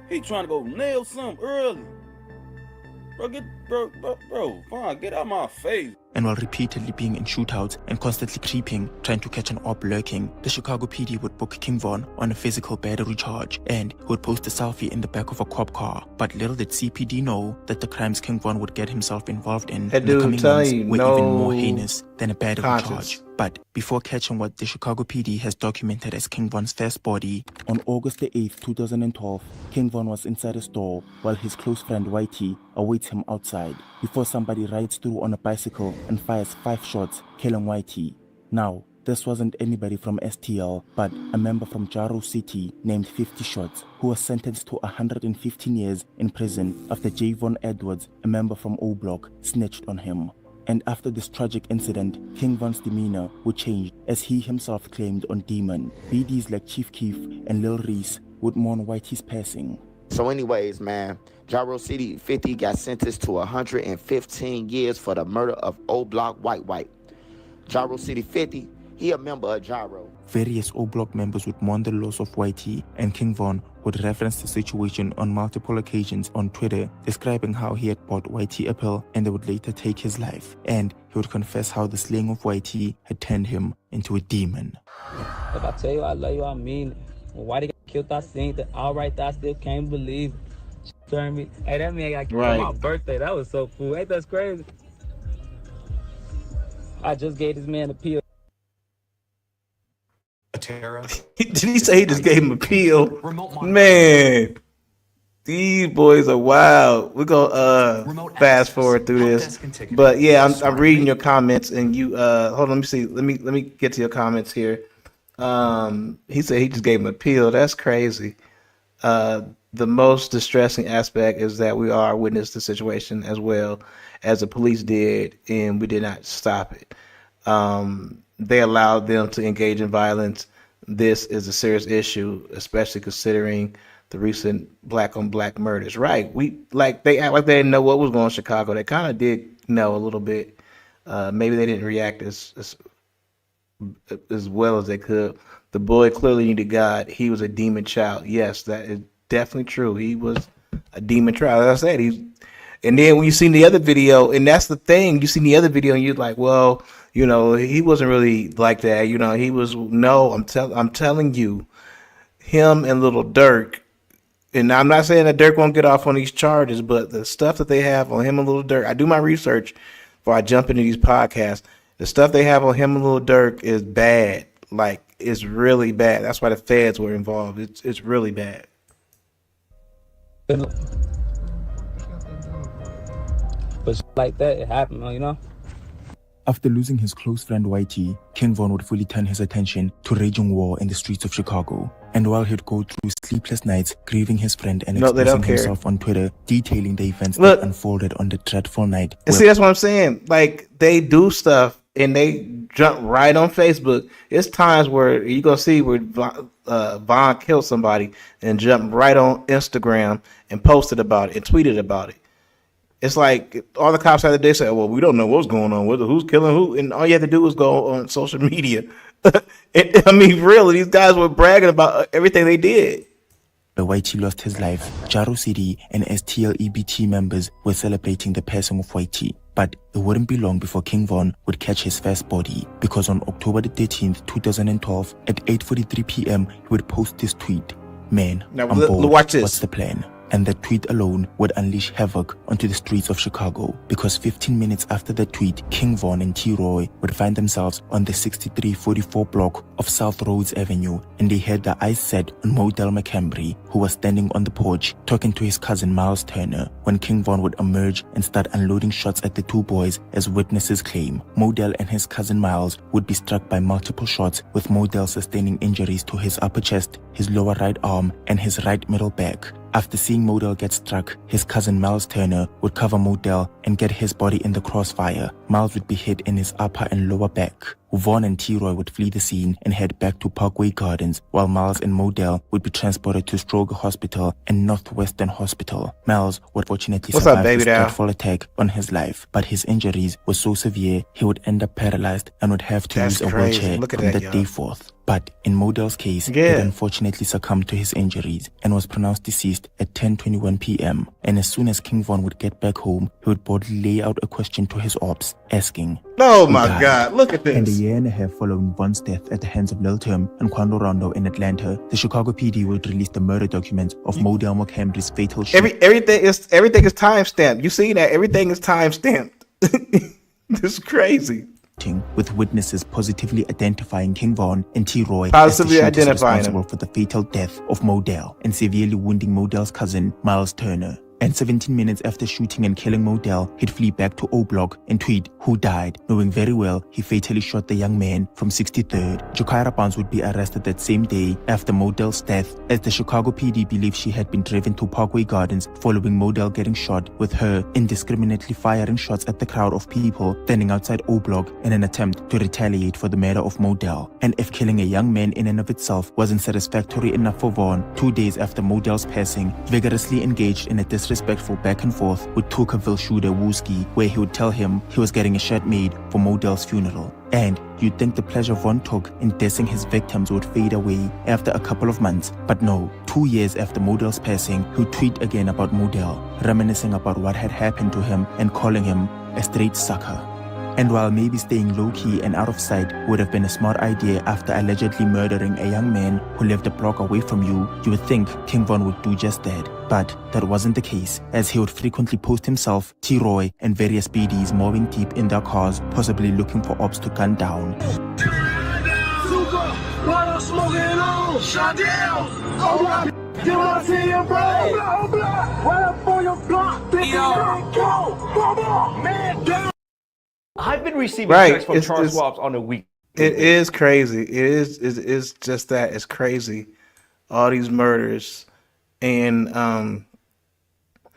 He trying to go nail something early. Bro, bro, Vaughn, get out my face. And while repeatedly being in shootouts and constantly creeping, trying to catch an op lurking, the Chicago PD would book King Von on a physical battery charge, and he would post a selfie in the back of a cop car. But little did CPD know that the crimes King Von would get himself involved in That the dude coming tell months you, were no even more heinous than a battery conscience. charge. But before catching what the Chicago PD has documented as King Von's first body, on August the 8th, 2012, King Von was inside a store while his close friend Whitey awaits him outside before somebody rides through on a bicycle and fires 5 shots, killing Whitey. Now, this wasn't anybody from STL, but a member from Jaro City named 50 Shots, who was sentenced to 115 years in prison after Javon Edwards, a member from O Block, snitched on him. And after this tragic incident, King Von's demeanor would change, as he himself claimed on Demon. BDs like Chief Keef and Lil Reese would mourn Whitey's passing. So anyways, man, Jaro City 50 got sentenced to 115 years for the murder of O Block White. Jaro City 50, he a member of Jaro. Various O Block members would mourn the loss of Whitey, and King Von would reference the situation on multiple occasions on Twitter, describing how he had bought Whitey a pill and they would later take his life. And he would confess how the slaying of Whitey had turned him into a demon. If I tell you I love you, I mean it. When Whitey got killed, I seen it. All right, I still can't believe it. Turned me. Hey, that man got killed on my birthday. That was so cool. Ain't that crazy? I just gave this man a pill. Did he say he just gave him a pill? Man, these boys are wild. We're gonna fast forward through this, but yeah, I'm reading your comments, and you hold on. Let me see. Let me get to your comments here. He said he just gave him a pill. That's crazy. The most distressing aspect is that we are witness the situation as well as the police did, and we did not stop it. They allowed them to engage in violence. This is a serious issue, especially considering the recent black on black murders. Right. They act like they didn't know what was going on in Chicago. They kind of did know a little bit. Maybe they didn't react as well as they could. The boy clearly needed God. He was a demon child. Yes, that is definitely true. He was a demon child. As I said, and then when you see the other video, and that's the thing, you see the other video and you're like, well, you know, he wasn't really like that. You know, he was, no, I'm telling you, him and Little Durk, and I'm not saying that Durk won't get off on these charges, but the stuff that they have on him and Little Durk, I do my research before I jump into these podcasts. The stuff they have on him and Little Durk is bad. Like, it's really bad. That's why the feds were involved. It's really bad. But like that, it happened, you know? After losing his close friend Whitey, King Von would fully turn his attention to raging war in the streets of Chicago. And while he'd go through sleepless nights grieving his friend and expressing himself on Twitter, detailing the events that unfolded on the dreadful night. And see, that's what I'm saying. Like, they do stuff and they jump right on Facebook. It's times where you're going to see where Von killed somebody and jumped right on Instagram and posted about it and tweeted about it. It's like all the cops had the day say, well, we don't know what's going on, who's killing who. And all you have to do is go on social media. I mean, really, these guys were bragging about everything they did. The Whitey lost his life, Jaro City and STL-EBT members were celebrating the passing of Whitey. But it wouldn't be long before King Von would catch his first body, because on October the 13th, 2012, at 8:43 p.m., he would post this tweet. Man, now, I'm bored. watch this. What's the plan? And that tweet alone would unleash havoc onto the streets of Chicago, because 15 minutes after the tweet, King Von and T-Roy would find themselves on the 6344 block of South Rhodes Avenue, and they heard the eyes set on Modell McCambry, who was standing on the porch talking to his cousin Miles Turner, when King Von would emerge and start unloading shots at the two boys, as witnesses claim. Modell and his cousin Miles would be struck by multiple shots, with Modell sustaining injuries to his upper chest, his lower right arm, and his right middle back. After seeing Modell get struck, his cousin Miles Turner would cover Modell and get his body in the crossfire. Miles would be hit in his upper and lower back. Von and T-Roy would flee the scene and head back to Parkway Gardens, while Miles and Modell would be transported to Stroger Hospital and Northwestern Hospital. Miles would fortunately survive this dreadful attack on his life, but his injuries were so severe he would end up paralyzed and would have to use a wheelchair from that day forth. But in Modell's case, he unfortunately succumbed to his injuries and was pronounced deceased at 10:21 p.m. And as soon as King Von would get back home, he would boldly lay out a question to his ops, asking, "Oh who my died?" God, look at this. And a year and a half following Von's death at the hands of Lil Term and Quando Rondo in Atlanta, the Chicago PD would release the murder documents of Modell McCambry's fatal shooting. Everything is time stamped. You see that? Everything is time stamped. This is crazy. With witnesses positively identifying King Von and T-Roy Positively as the shooters identifying responsible for the fatal death of Modell and severely wounding Modell's cousin, Miles Turner. And 17 minutes after shooting and killing Modell, he'd flee back to O-Block and tweet who died, knowing very well he fatally shot the young man from 63rd. Jokaira Barnes would be arrested that same day after Modell's death, as the Chicago PD believed she had been driven to Parkway Gardens following Modell getting shot, with her indiscriminately firing shots at the crowd of people standing outside O-Block in an attempt to retaliate for the murder of Modell. And if killing a young man in and of itself wasn't satisfactory enough for Von, 2 days after Modell's passing, vigorously engaged in a disrespectful back and forth with Tuckerville shooter Wooski, where he would tell him he was getting a shirt made for Modell's funeral. And you'd think the pleasure Von took in dissing his victims would fade away after a couple of months, but no. 2 years after Modell's passing, he would tweet again about Modell, reminiscing about what had happened to him and calling him a straight sucker. And while maybe staying low-key and out of sight would have been a smart idea after allegedly murdering a young man who lived a block away from you, you would think King Von would do just that. But that wasn't the case, as he would frequently post himself, T-Roy, and various BDs mobbing deep in their cars, possibly looking for ops to gun down. I've been receiving texts from Charles Schwab's on a week. It is crazy. It is just that. It's crazy. All these murders. And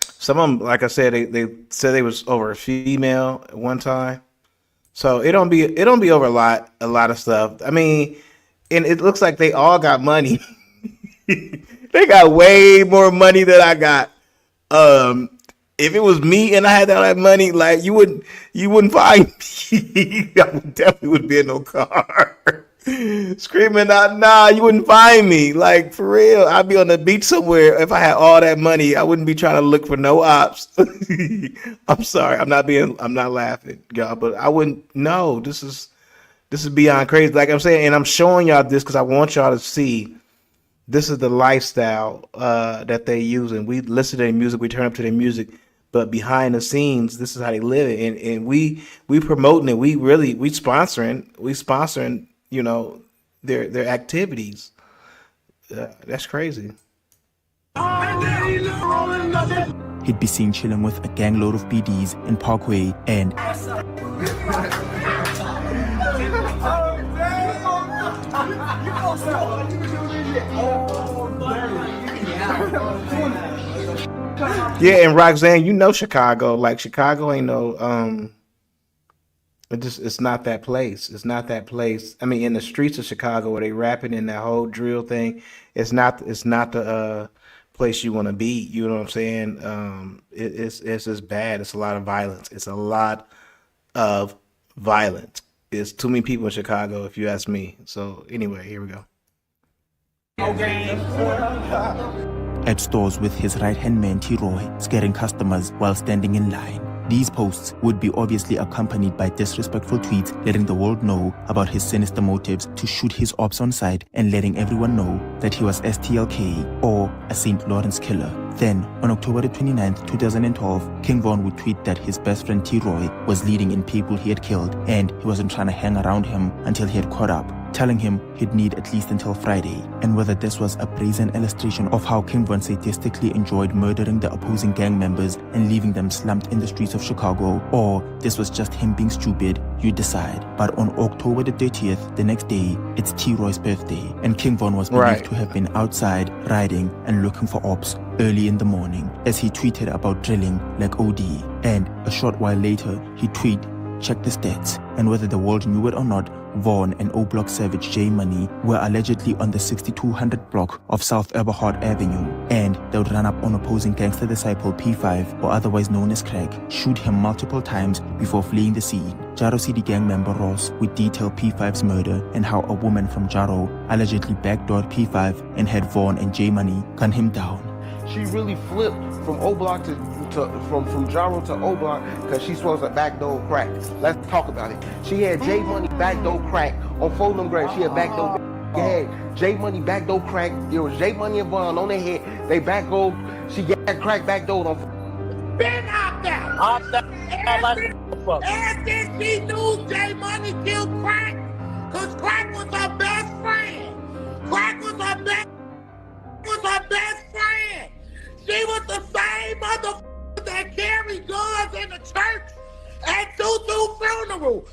some of them, like I said, they said they was over a female at one time. So it don't be over a lot of stuff. I mean, and it looks like they all got money. They got way more money than I got. If it was me and I had all that money, like you wouldn't find me. I definitely would be in no car screaming out, nah, you wouldn't find me. Like for real, I'd be on the beach somewhere. If I had all that money, I wouldn't be trying to look for no ops. I'm sorry, I'm not laughing, y'all, but I wouldn't. No, this is beyond crazy. Like I'm saying, and I'm showing y'all this because I want y'all to see. This is the lifestyle that they use, and we listen to their music, we turn up to their music, but behind the scenes, this is how they live it, and we promoting it, we sponsoring, you know, their activities. That's crazy. He'd be seen chilling with a gangload of BDs in Parkway and yeah, and Roxanne, you know Chicago. Like Chicago ain't no it's not that place. It's not that place. I mean, in the streets of Chicago where they rapping in that whole drill thing, it's not the place you want to be. You know what I'm saying? It's just bad. It's a lot of violence. It's a lot of violence. There's too many people in Chicago, if you ask me. So anyway, here we go. At stores with his right-hand man T-Roy, scaring customers while standing in line. These posts would be obviously accompanied by disrespectful tweets letting the world know about his sinister motives to shoot his ops on sight and letting everyone know that he was STLK or a St. Lawrence killer. Then, on October 29th, 2012, King Von would tweet that his best friend T-Roy was leading in people he had killed and he wasn't trying to hang around him until he had caught up, telling him he'd need at least until Friday. And whether this was a brazen illustration of how King Von sadistically enjoyed murdering the opposing gang members and leaving them slumped in the streets of Chicago, or this was just him being stupid, you decide. But on October the 30th, the next day, it's T-Roy's birthday, and King Von was believed to have been outside, riding and looking for ops early in the morning, as he tweeted about drilling like OD. And a short while later, he tweeted check the stats, and whether the world knew it or not, Vaughn and O-Block savage J Money were allegedly on the 6200 block of South Eberhard Avenue, and they would run up on opposing gangster disciple P5, or otherwise known as Crack, shoot him multiple times before fleeing the scene. Jaro City gang member Ross would detail P5's murder and how a woman from Jaro allegedly backdoored P5 and had Vaughn and J Money gun him down. She really flipped from O-Block from Jaro to O-Block because she's supposed to backdoor crack. Let's talk about it. She had J Money backdoor crack on Fulham Grand. She had backdoor. Had J Money backdoor crack. There was J Money and Vaughn on their head. They backdoor. She got crack backdoor on. Been out there. And then she knew J Money killed Crack, cause Crack was her best friend. Crack was her best friend. She was the same motherfucker that carried guns in the church at Tutu funeral.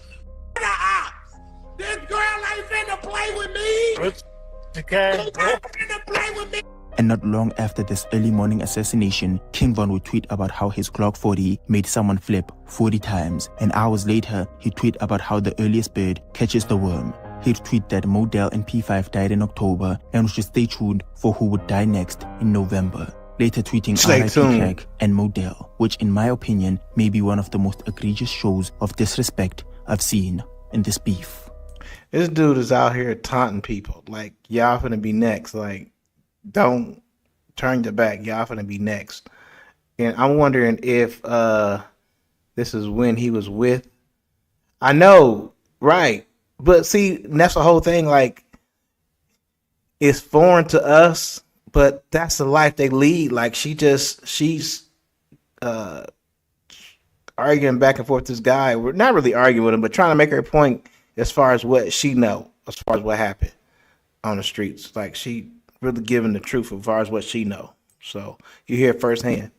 The ops. This girl ain't finna play with me. She ain't finna play with me. And not long after this early morning assassination, King Von would tweet about how his Glock 40 made someone flip 40 times. And hours later, he'd tweet about how the earliest bird catches the worm. He'd tweet that Modell and P5 died in October and we should stay tuned for who would die next in November. Later tweeting R.I.P. Crack and Modell, which in my opinion may be one of the most egregious shows of disrespect I've seen in this beef. This dude is out here taunting people. Like, y'all finna be next. Like, don't turn your back. Y'all finna be next. And I'm wondering if this is when he was with. I know, right. But see, that's the whole thing. Like, it's foreign to us, but that's the life they lead. Like, she's arguing back and forth with this guy. We're not really arguing with him, but trying to make her point as far as what she know, as far as what happened on the streets. Like, she really giving the truth as far as what she know. So you hear it firsthand.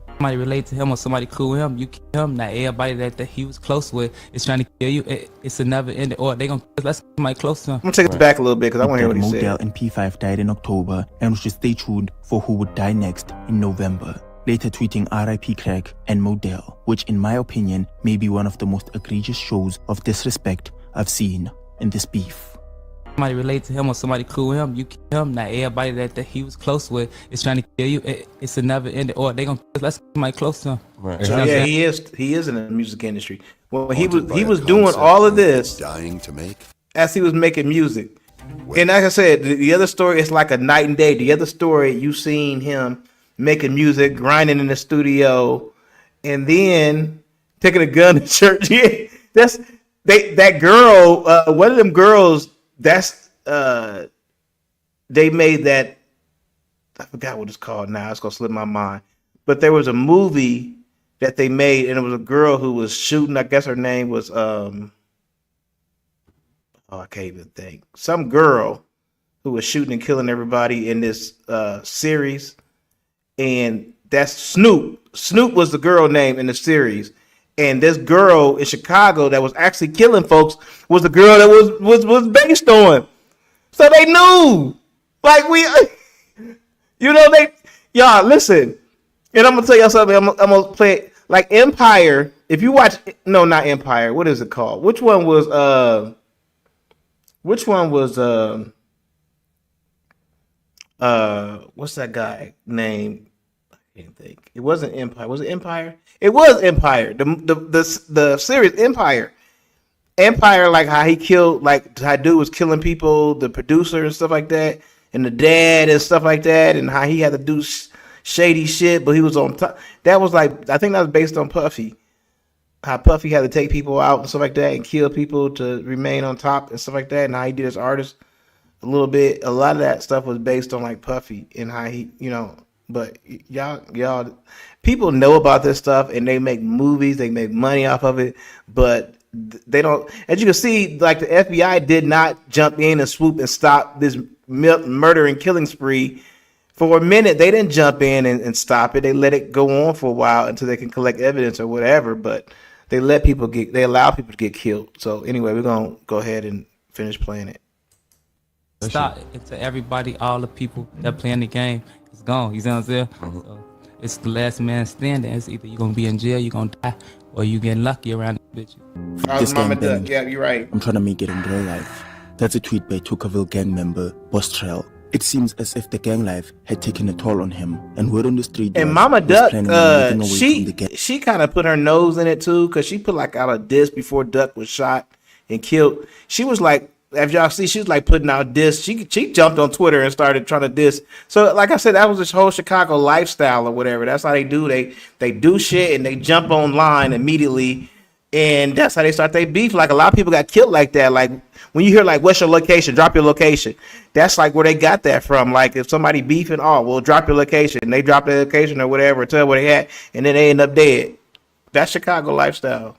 Somebody relate to him or somebody cool with him, you kill him. Now everybody that he was close with is trying to kill you. It's a never ending. Or they gonna let's get somebody close to him. I'm gonna take it back a little bit because I want to hear what he said. Modell and P5 died in October, and we should stay tuned for who would die next in November. Later tweeting R.I.P. Crack and Modell, which in my opinion may be one of the most egregious shows of disrespect I've seen in this beef. Somebody relate to him or somebody cool with him, you kill him. Now everybody that he was close with is trying to kill you. It's a never ending. Or they gonna let's get somebody close to him. Right. So yeah, he is in the music industry. Well, he was doing all of this, dying to make, as he was making music. And like I said, the other story is like a night and day. The other story, you seen him making music, grinding in the studio, and then taking a gun to church. Yeah, that's that girl. One of them girls. That's they made that. I forgot what it's called now. It's gonna slip my mind. But there was a movie that they made, and it was a girl who was shooting. I guess her name was I can't even think. Some girl who was shooting and killing everybody in this series, and that's Snoop. Snoop was the girl name in the series. And this girl in Chicago that was actually killing folks was the girl that was based on. So they knew. Like y'all listen. And I'm gonna tell y'all something. I'm gonna play it like Empire. If you watch, no, not Empire. What is it called? Which one was what's that guy name? I can't think. It wasn't Empire. Was it Empire? It was Empire. The series Empire. Empire, like how he killed, like how dude was killing people, the producer and stuff like that, and the dad and stuff like that, and how he had to do shady shit, but he was on top. That was like, I think that was based on Puffy. How Puffy had to take people out and stuff like that and kill people to remain on top and stuff like that, and how he did as artist a little bit. A lot of that stuff was based on like Puffy and how he, but y'all, people know about this stuff and they make movies, they make money off of it, but they don't. As you can see, like the FBI did not jump in and swoop and stop this murder and killing spree for a minute. They didn't jump in and stop it. They let it go on for a while until they can collect evidence or whatever. But they allow people to get killed. So anyway, we're gonna go ahead and finish playing it. Stop it to everybody, all the people that playing the game. It's gone. You see what I'm saying? So it's the last man standing. It's either you're gonna be in jail, you're gonna die, or you getting lucky around bitch. This gang Mama Duck. banging. Yeah, you're right. I'm trying to make it in real life. That's a tweet by Tuckerville gang member Boss Trail. It seems as if the gang life had taken a toll on him, and word on the street And was Mama he was Duck, planning on moving away from the gang. she kind of put her nose in it too, because she put like out a diss before Duck was shot and killed. She was like, as y'all see, she was like putting out diss. She jumped on Twitter and started trying to diss. So like I said, that was this whole Chicago lifestyle or whatever. That's how they do. They do shit and they jump online immediately, and that's how they start their beef. Like a lot of people got killed like that. Like when you hear like, what's your location? Drop your location. That's like where they got that from. Like if somebody beefing, oh, well, drop your location. And they drop their location or whatever, tell where they at, and then they end up dead. That's Chicago lifestyle.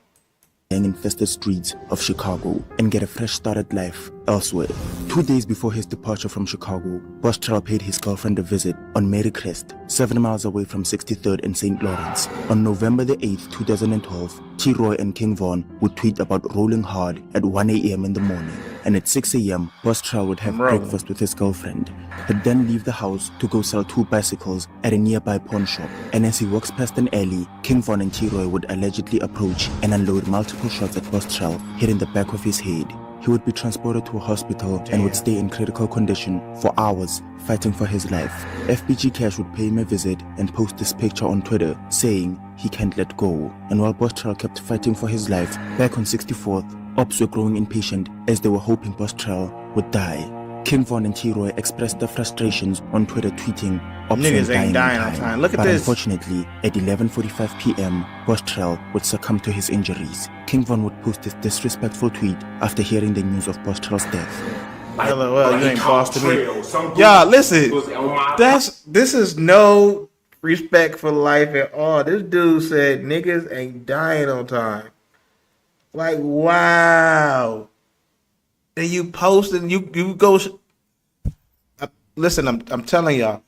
Gang-infested streets of Chicago and get a fresh start at life elsewhere. 2 days before his departure from Chicago, Boss Trail paid his girlfriend a visit on Mary Crest, 7 miles away from 63rd and St. Lawrence. On November the 8th, 2012, T-Roy and King Von would tweet about rolling hard at 1 a.m. in the morning, and at 6 a.m., Boss Trail would have breakfast with his girlfriend. He'd then leave the house to go sell 2 bicycles at a nearby pawn shop, and as he walks past an alley, King Von and T-Roy would allegedly approach and unload multiple shots at Boss Trail, hitting the back of his head. He would be transported to a hospital and would stay in critical condition for hours, fighting for his life. FBG Cash would pay him a visit and post this picture on Twitter, saying he can't let go. And while Boss Trail kept fighting for his life, back on 64th, ops were growing impatient as they were hoping Boss Trail would die. King Von and T-Roy expressed their frustrations on Twitter, tweeting, "Ops Niggas were ain't dying on on time. Look at but this. Unfortunately, at 11:45 p.m., Boss Trail would succumb to his injuries. King Von would post this disrespectful tweet after hearing the news of Boss Trail's death. Well, you ain't boss to me. Y'all, listen. This is no respect for life at all. This dude said niggas ain't dying on time. Like, wow. And you post and you go. Listen, I'm telling y'all,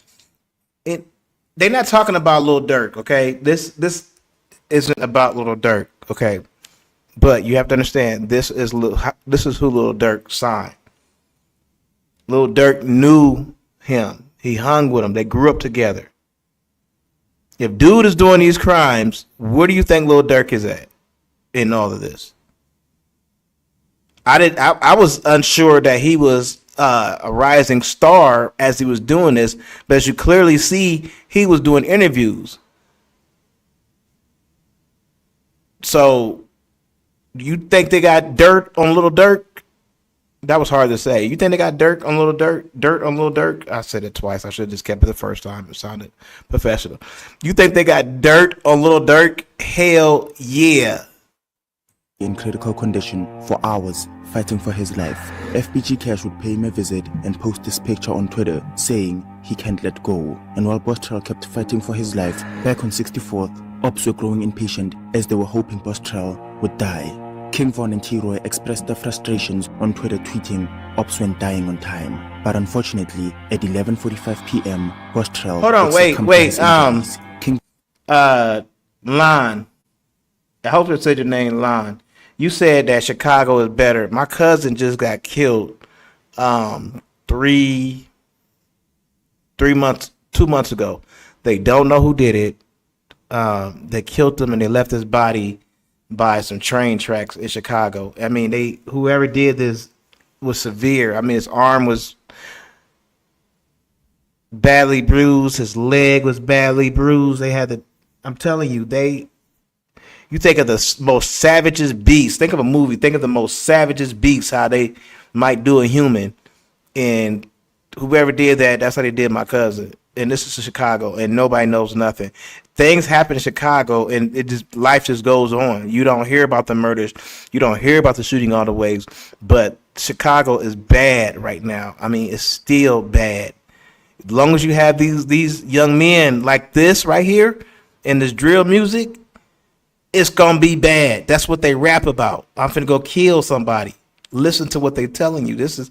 they're not talking about Lil Durk, okay? This isn't about Lil Durk, okay? But you have to understand, this is who Lil Durk signed. Lil Durk knew him. He hung with him. They grew up together. If dude is doing these crimes, where do you think Lil Durk is at in all of this? I was unsure that he was a rising star as he was doing this, but as you clearly see, he was doing interviews. So, you think they got dirt on Lil Durk? That was hard to say. You think they got dirt on Lil Durk? I said it twice. I should have just kept it the first time. It sounded professional. You think they got dirt on Lil Durk? Hell yeah. In critical condition for hours, fighting for his life. FBG Cash would pay him a visit and post this picture on Twitter, saying he can't let go. And while Boss Trail kept fighting for his life, back on 64th, ops were growing impatient as they were hoping Boss Trail would die. King Von and T-Roy expressed their frustrations on Twitter, tweeting, "Ops went dying on time." But unfortunately, at 11:45 p.m., Boss Trail... Hold on, wait. Lon. I hope it said your name, Lon. You said that Chicago is better. My cousin just got killed 2 months ago. They don't know who did it. They killed him and they left his body by some train tracks in Chicago. I mean, whoever did this was severe. I mean, his arm was badly bruised. His leg was badly bruised. I'm telling you, you think of the most savagest beasts. Think of a movie. Think of the most savagest beasts, how they might do a human. And whoever did that, that's how they did my cousin. And this is Chicago, and nobody knows nothing. Things happen in Chicago, and life just goes on. You don't hear about the murders. You don't hear about the shooting all the ways. But Chicago is bad right now. I mean, it's still bad. As long as you have these young men like this right here, and this drill music, it's gonna be bad. That's what they rap about. I'm finna go kill somebody. Listen to what they're telling you. This is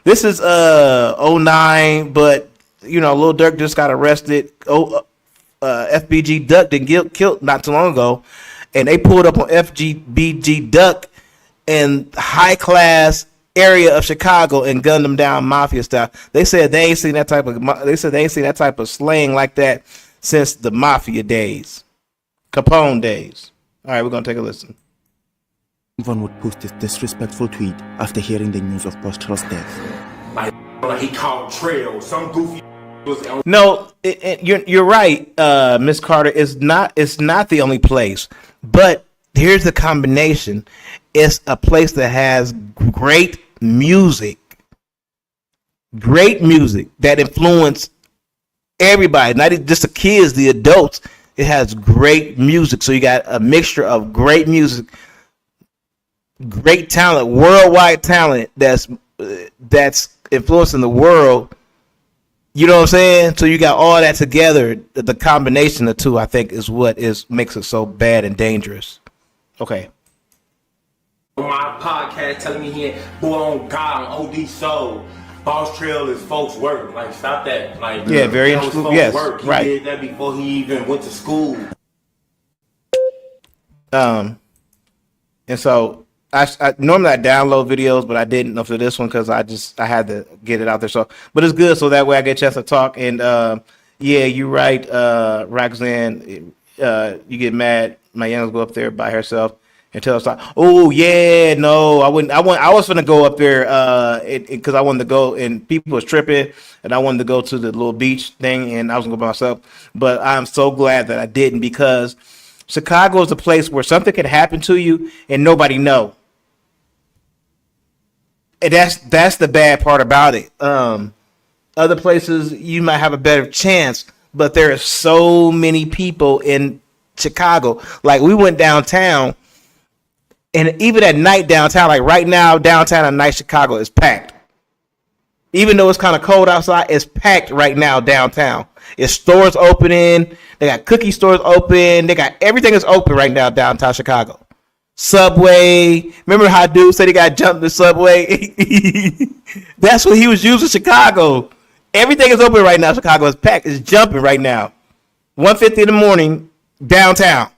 09, but you know, Lil Durk just got arrested. FBG Duck didn't get killed not too long ago, and they pulled up on FBG Duck in high class area of Chicago and gunned them down mafia style. They said they ain't seen that type of slang like that since the mafia days. Capone days. All right, we're gonna take a listen. Von would post this disrespectful tweet after hearing the news of Postrel's death. Like he called Trail. Some goofy was on. No, you're right, Miss Carter. It's not the only place, but here's the combination. It's a place that has great music that influence everybody, not just the kids, the adults. It has great music. So you got a mixture of great music, great talent, worldwide talent that's influencing the world. You know what I'm saying? So you got all that together. The combination of the two, I think, is what makes it so bad and dangerous. Okay. On my podcast telling me here, boy on God, on OD Soul, Boss Trail is folks' work. Like, stop that. Like, yeah, very interesting. Yes, work. He right. did that before he even went to school. And so I normally I download videos, but I didn't know for this one because I had to get it out there. So, but it's good, so that way I get a chance to talk. And yeah, you're right, Roxanne. You get mad. My youngest go up there by herself and tell us like, oh yeah, no, I wouldn't. I was gonna go up there because I wanted to go, and people was tripping, and I wanted to go to the little beach thing, and I was gonna go by myself. But I'm so glad that I didn't, because Chicago is a place where something can happen to you and nobody know. And that's the bad part about it. Other places you might have a better chance, but there are so many people in Chicago. Like, we went downtown, and even at night downtown, like right now, downtown at night Chicago is packed. Even though it's kind of cold outside, it's packed right now downtown. It's stores opening. They got cookie stores open. They got everything is open right now downtown Chicago. Subway. Remember how dude said he got jumped in the subway? That's what he was using Chicago. Everything is open right now. Chicago is packed. It's jumping right now. 1:50 in the morning downtown.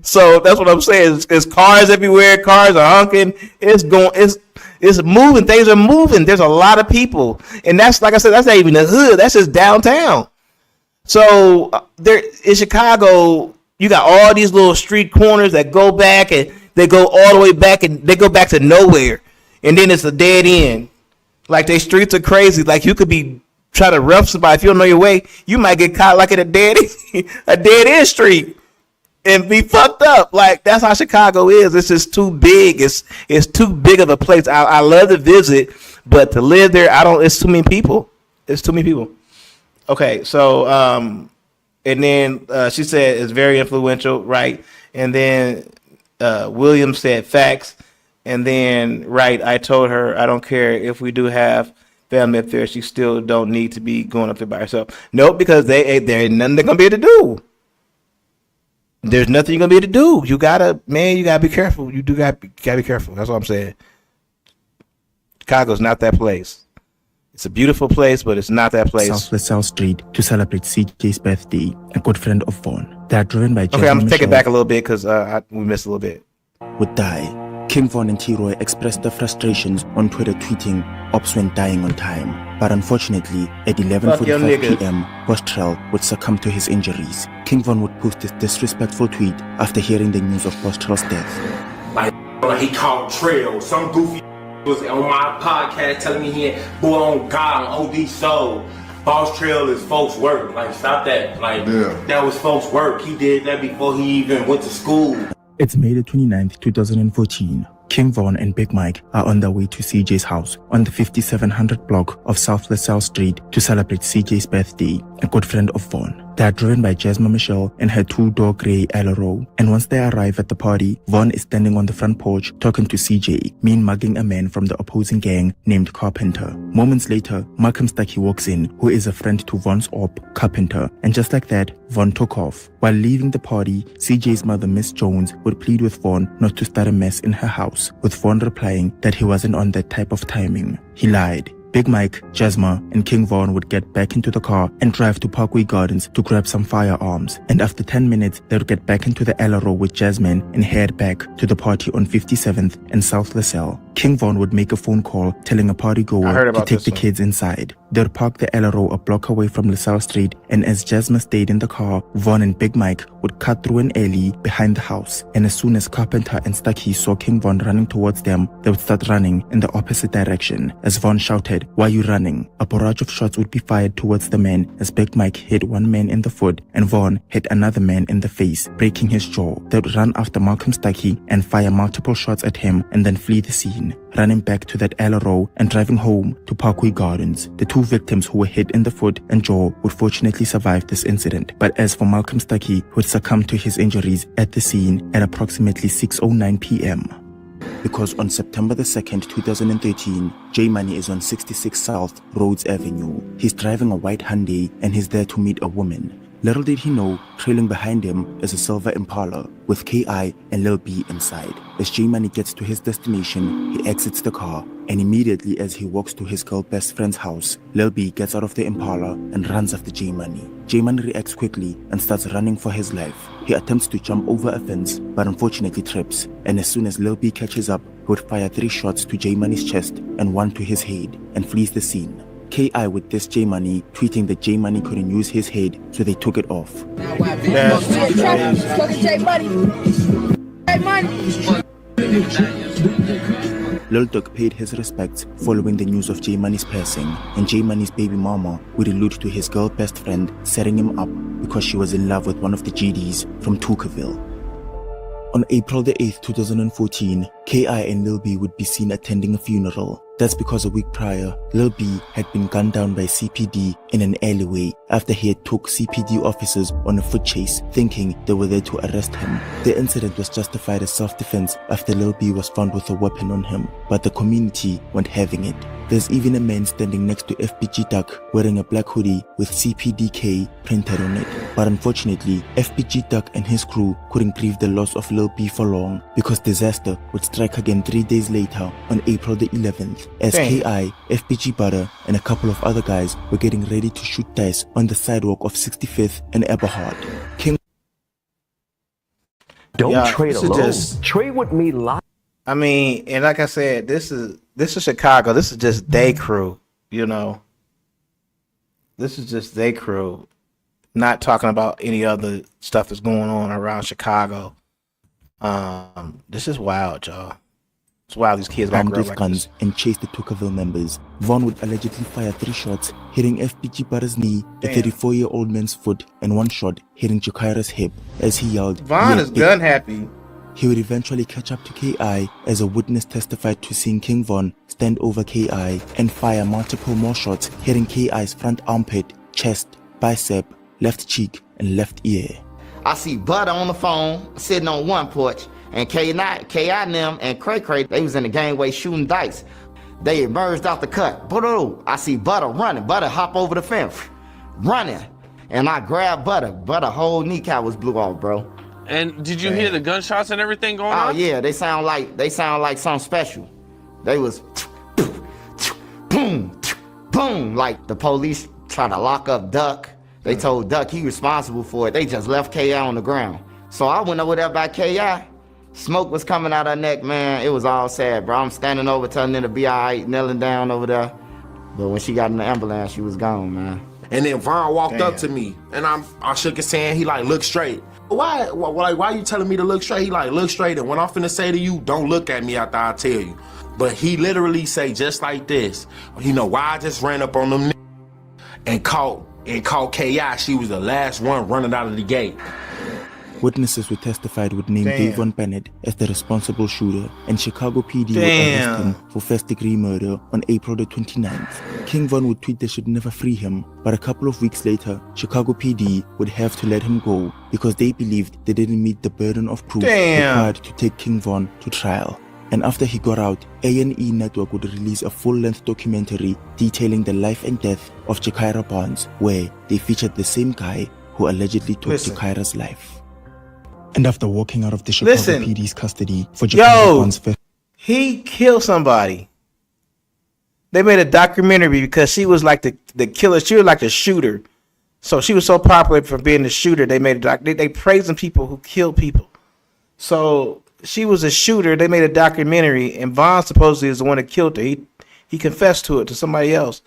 So that's what I'm saying. It's cars everywhere. Cars are honking. It's moving. Things are moving. There's a lot of people, and that's, like I said, that's not even the hood. That's just downtown. So there in Chicago, you got all these little street corners that go back, and they go all the way back, and they go back to nowhere, and then it's a dead end. Like, they streets are crazy. Like, you could be trying to rough somebody. If you don't know your way, you might get caught like in a dead end street and be fucked up. Like, that's how Chicago is. It's just too big. It's too big of a place. I love to visit, but to live there, it's too many people. It's too many people. Okay, so and then she said it's very influential, right? And then William said facts. And then, right, I told her I don't care if we do have family up there, she still don't need to be going up there by herself. Nope, because there ain't nothing they're gonna be able to do. There's nothing you're gonna be able to do. You gotta be careful. You gotta be careful. That's what I'm saying. Chicago's not that place. It's a beautiful place, but it's not that place. South LaSalle Street to celebrate CJ's birthday, a good friend of Von. They are driven by Okay, I'm gonna take it back a little bit because we missed a little bit. Would die. King Von and T-Roy expressed their frustrations on Twitter, tweeting, "Ops went dying on time." But unfortunately, at 11:45 p.m., Postrel would succumb to his injuries. King Von would post this disrespectful tweet after hearing the news of Postrel's death. Like he called Trail. Some goofy was on my podcast telling me here, boy on God, on OD Soul, Boss Trail is folks' work. Like, stop that. Like, that was folks' work. He did that before he even went to school. It's May the 29th, 2014. King Von and Big Mike are on their way to CJ's house on the 5700 block of South LaSalle Street to celebrate CJ's birthday, a good friend of Von. They are driven by Jasmine Michelle and her two-door grey Alero. And once they arrive at the party, Von is standing on the front porch talking to CJ, mugging a man from the opposing gang named Carpenter. Moments later, Malcolm Stuckey walks in, who is a friend to Von's op, Carpenter. And just like that, Von took off. While leaving the party, CJ's mother, Miss Jones, would plead with Von not to start a mess in her house, with Von replying that he wasn't on that type of timing. He lied. Big Mike, Jasma, and King Von would get back into the car and drive to Parkway Gardens to grab some firearms. And after 10 minutes, they would get back into the Alero with Jasmine and head back to the party on 57th and South LaSalle. King Von would make a phone call telling a party I goer heard to about take this the one. kids inside. They'd park the LRO a block away from LaSalle Street, and as Jasmine stayed in the car, Von and Big Mike would cut through an alley behind the house. And as soon as Carpenter and Stuckey saw King Von running towards them, they would start running in the opposite direction. As Von shouted, "Why are you running?" A barrage of shots would be fired towards the men as Big Mike hit one man in the foot and Von hit another man in the face, breaking his jaw. They would run after Malcolm Stuckey and fire multiple shots at him and then flee the scene, running back to that LRO and driving home to Parkway Gardens. The two victims who were hit in the foot and jaw would fortunately survive this incident. But as for Malcolm Stuckey, who would succumb to his injuries at the scene at approximately 6:09 p.m. Because on September the 2nd, 2013, J Money is on 66 South Rhodes Avenue. He's driving a white Hyundai and he's there to meet a woman. Little did he know, trailing behind him is a silver Impala with K.I. and Lil B inside. As J Money gets to his destination, he exits the car, and immediately as he walks to his girl best friend's house, Lil B gets out of the Impala and runs after J Money. J Money reacts quickly and starts running for his life. He attempts to jump over a fence, but unfortunately trips, and as soon as Lil B catches up, he would fire 3 shots to J Money's chest and 1 to his head, and flees the scene. K.I. with this J Money, tweeting that J Money couldn't use his head, so they took it off. Lil Durk paid his respects following the news of J Money's passing, and J Money's baby mama would allude to his girl best friend setting him up because she was in love with one of the GDs from Tuckerville. On April the 8th, 2014, K.I. and Lil B would be seen attending a funeral. That's because a week prior, Lil B had been gunned down by CPD in an alleyway after he had took CPD officers on a foot chase, thinking they were there to arrest him. The incident was justified as self-defense after Lil B was found with a weapon on him, but the community weren't having it. There's even a man standing next to FBG Duck wearing a black hoodie with CPDK printed on it. But unfortunately, FBG Duck and his crew couldn't grieve the loss of Lil B for long because disaster would strike again 3 days later on April the 11th as K.I., FBG Butter, and a couple of other guys were getting ready to shoot dice on the sidewalk of 65th and Eberhard. Don't trade alone. Trade with me live. I mean, and like I said, this is Chicago. This is just they crew, you know. This is just they crew. Not talking about any other stuff that's going on around Chicago. This is wild, y'all. It's wild these kids got armed grow with like guns and chased the Tuckerville members. Von would allegedly fire 3 shots, hitting FBG Butter's knee, a 34-year-old man's foot, and 1 shot hitting Jakira's hip as he yelled, Von is gun happy. He would eventually catch up to K.I. as a witness testified to seeing King Von stand over K.I. and fire multiple more shots, hitting K.I.'s front armpit, chest, bicep, left cheek, and left ear. I see Butter on the phone, sitting on one porch, and K.I. and them and Cray Cray, they was in the gangway shooting dice. They emerged out the cut. I see Butter running. Butter hop over the fence, running. And I grabbed Butter. Butter whole kneecap was blew off, bro. And did you hear the gunshots and everything going on? Oh yeah, they sound like something special. They was boom, boom, like the police trying to lock up Duck. They told Duck he responsible for it. They just left K.I. on the ground. So I went over there by K.I. Smoke was coming out her neck, man. It was all sad, bro. I'm standing over telling her to be all right, kneeling down over there. But when she got in the ambulance, she was gone, man. And then Von walked up to me, and I shook his hand. He like, look straight. Why you telling me to look straight? He like, look straight. And what I'm finna say to you, don't look at me after I tell you. But he literally say just like this. You know why I just ran up on them and caught K.I. She was the last one running out of the gate. Witnesses who testified would name Davon Bennett as the responsible shooter, and Chicago PD would arrest him for first-degree murder on April the 29th. King Von would tweet they should never free him, but a couple of weeks later, Chicago PD would have to let him go because they believed they didn't meet the burden of proof required to take King Von to trial. And after he got out, A&E Network would release a full-length documentary detailing the life and death of Jakira Barnes, where they featured the same guy who allegedly took Jakira's life. And after walking out of the Chicago PD's custody for Jakira Barnes' he killed somebody. They made a documentary because she was like the killer. She was like the shooter. So she was so popular for being the shooter. They made they praising people who kill people. So she was a shooter. They made a documentary, and Vaughn supposedly is the one that killed her. He confessed to it to somebody else.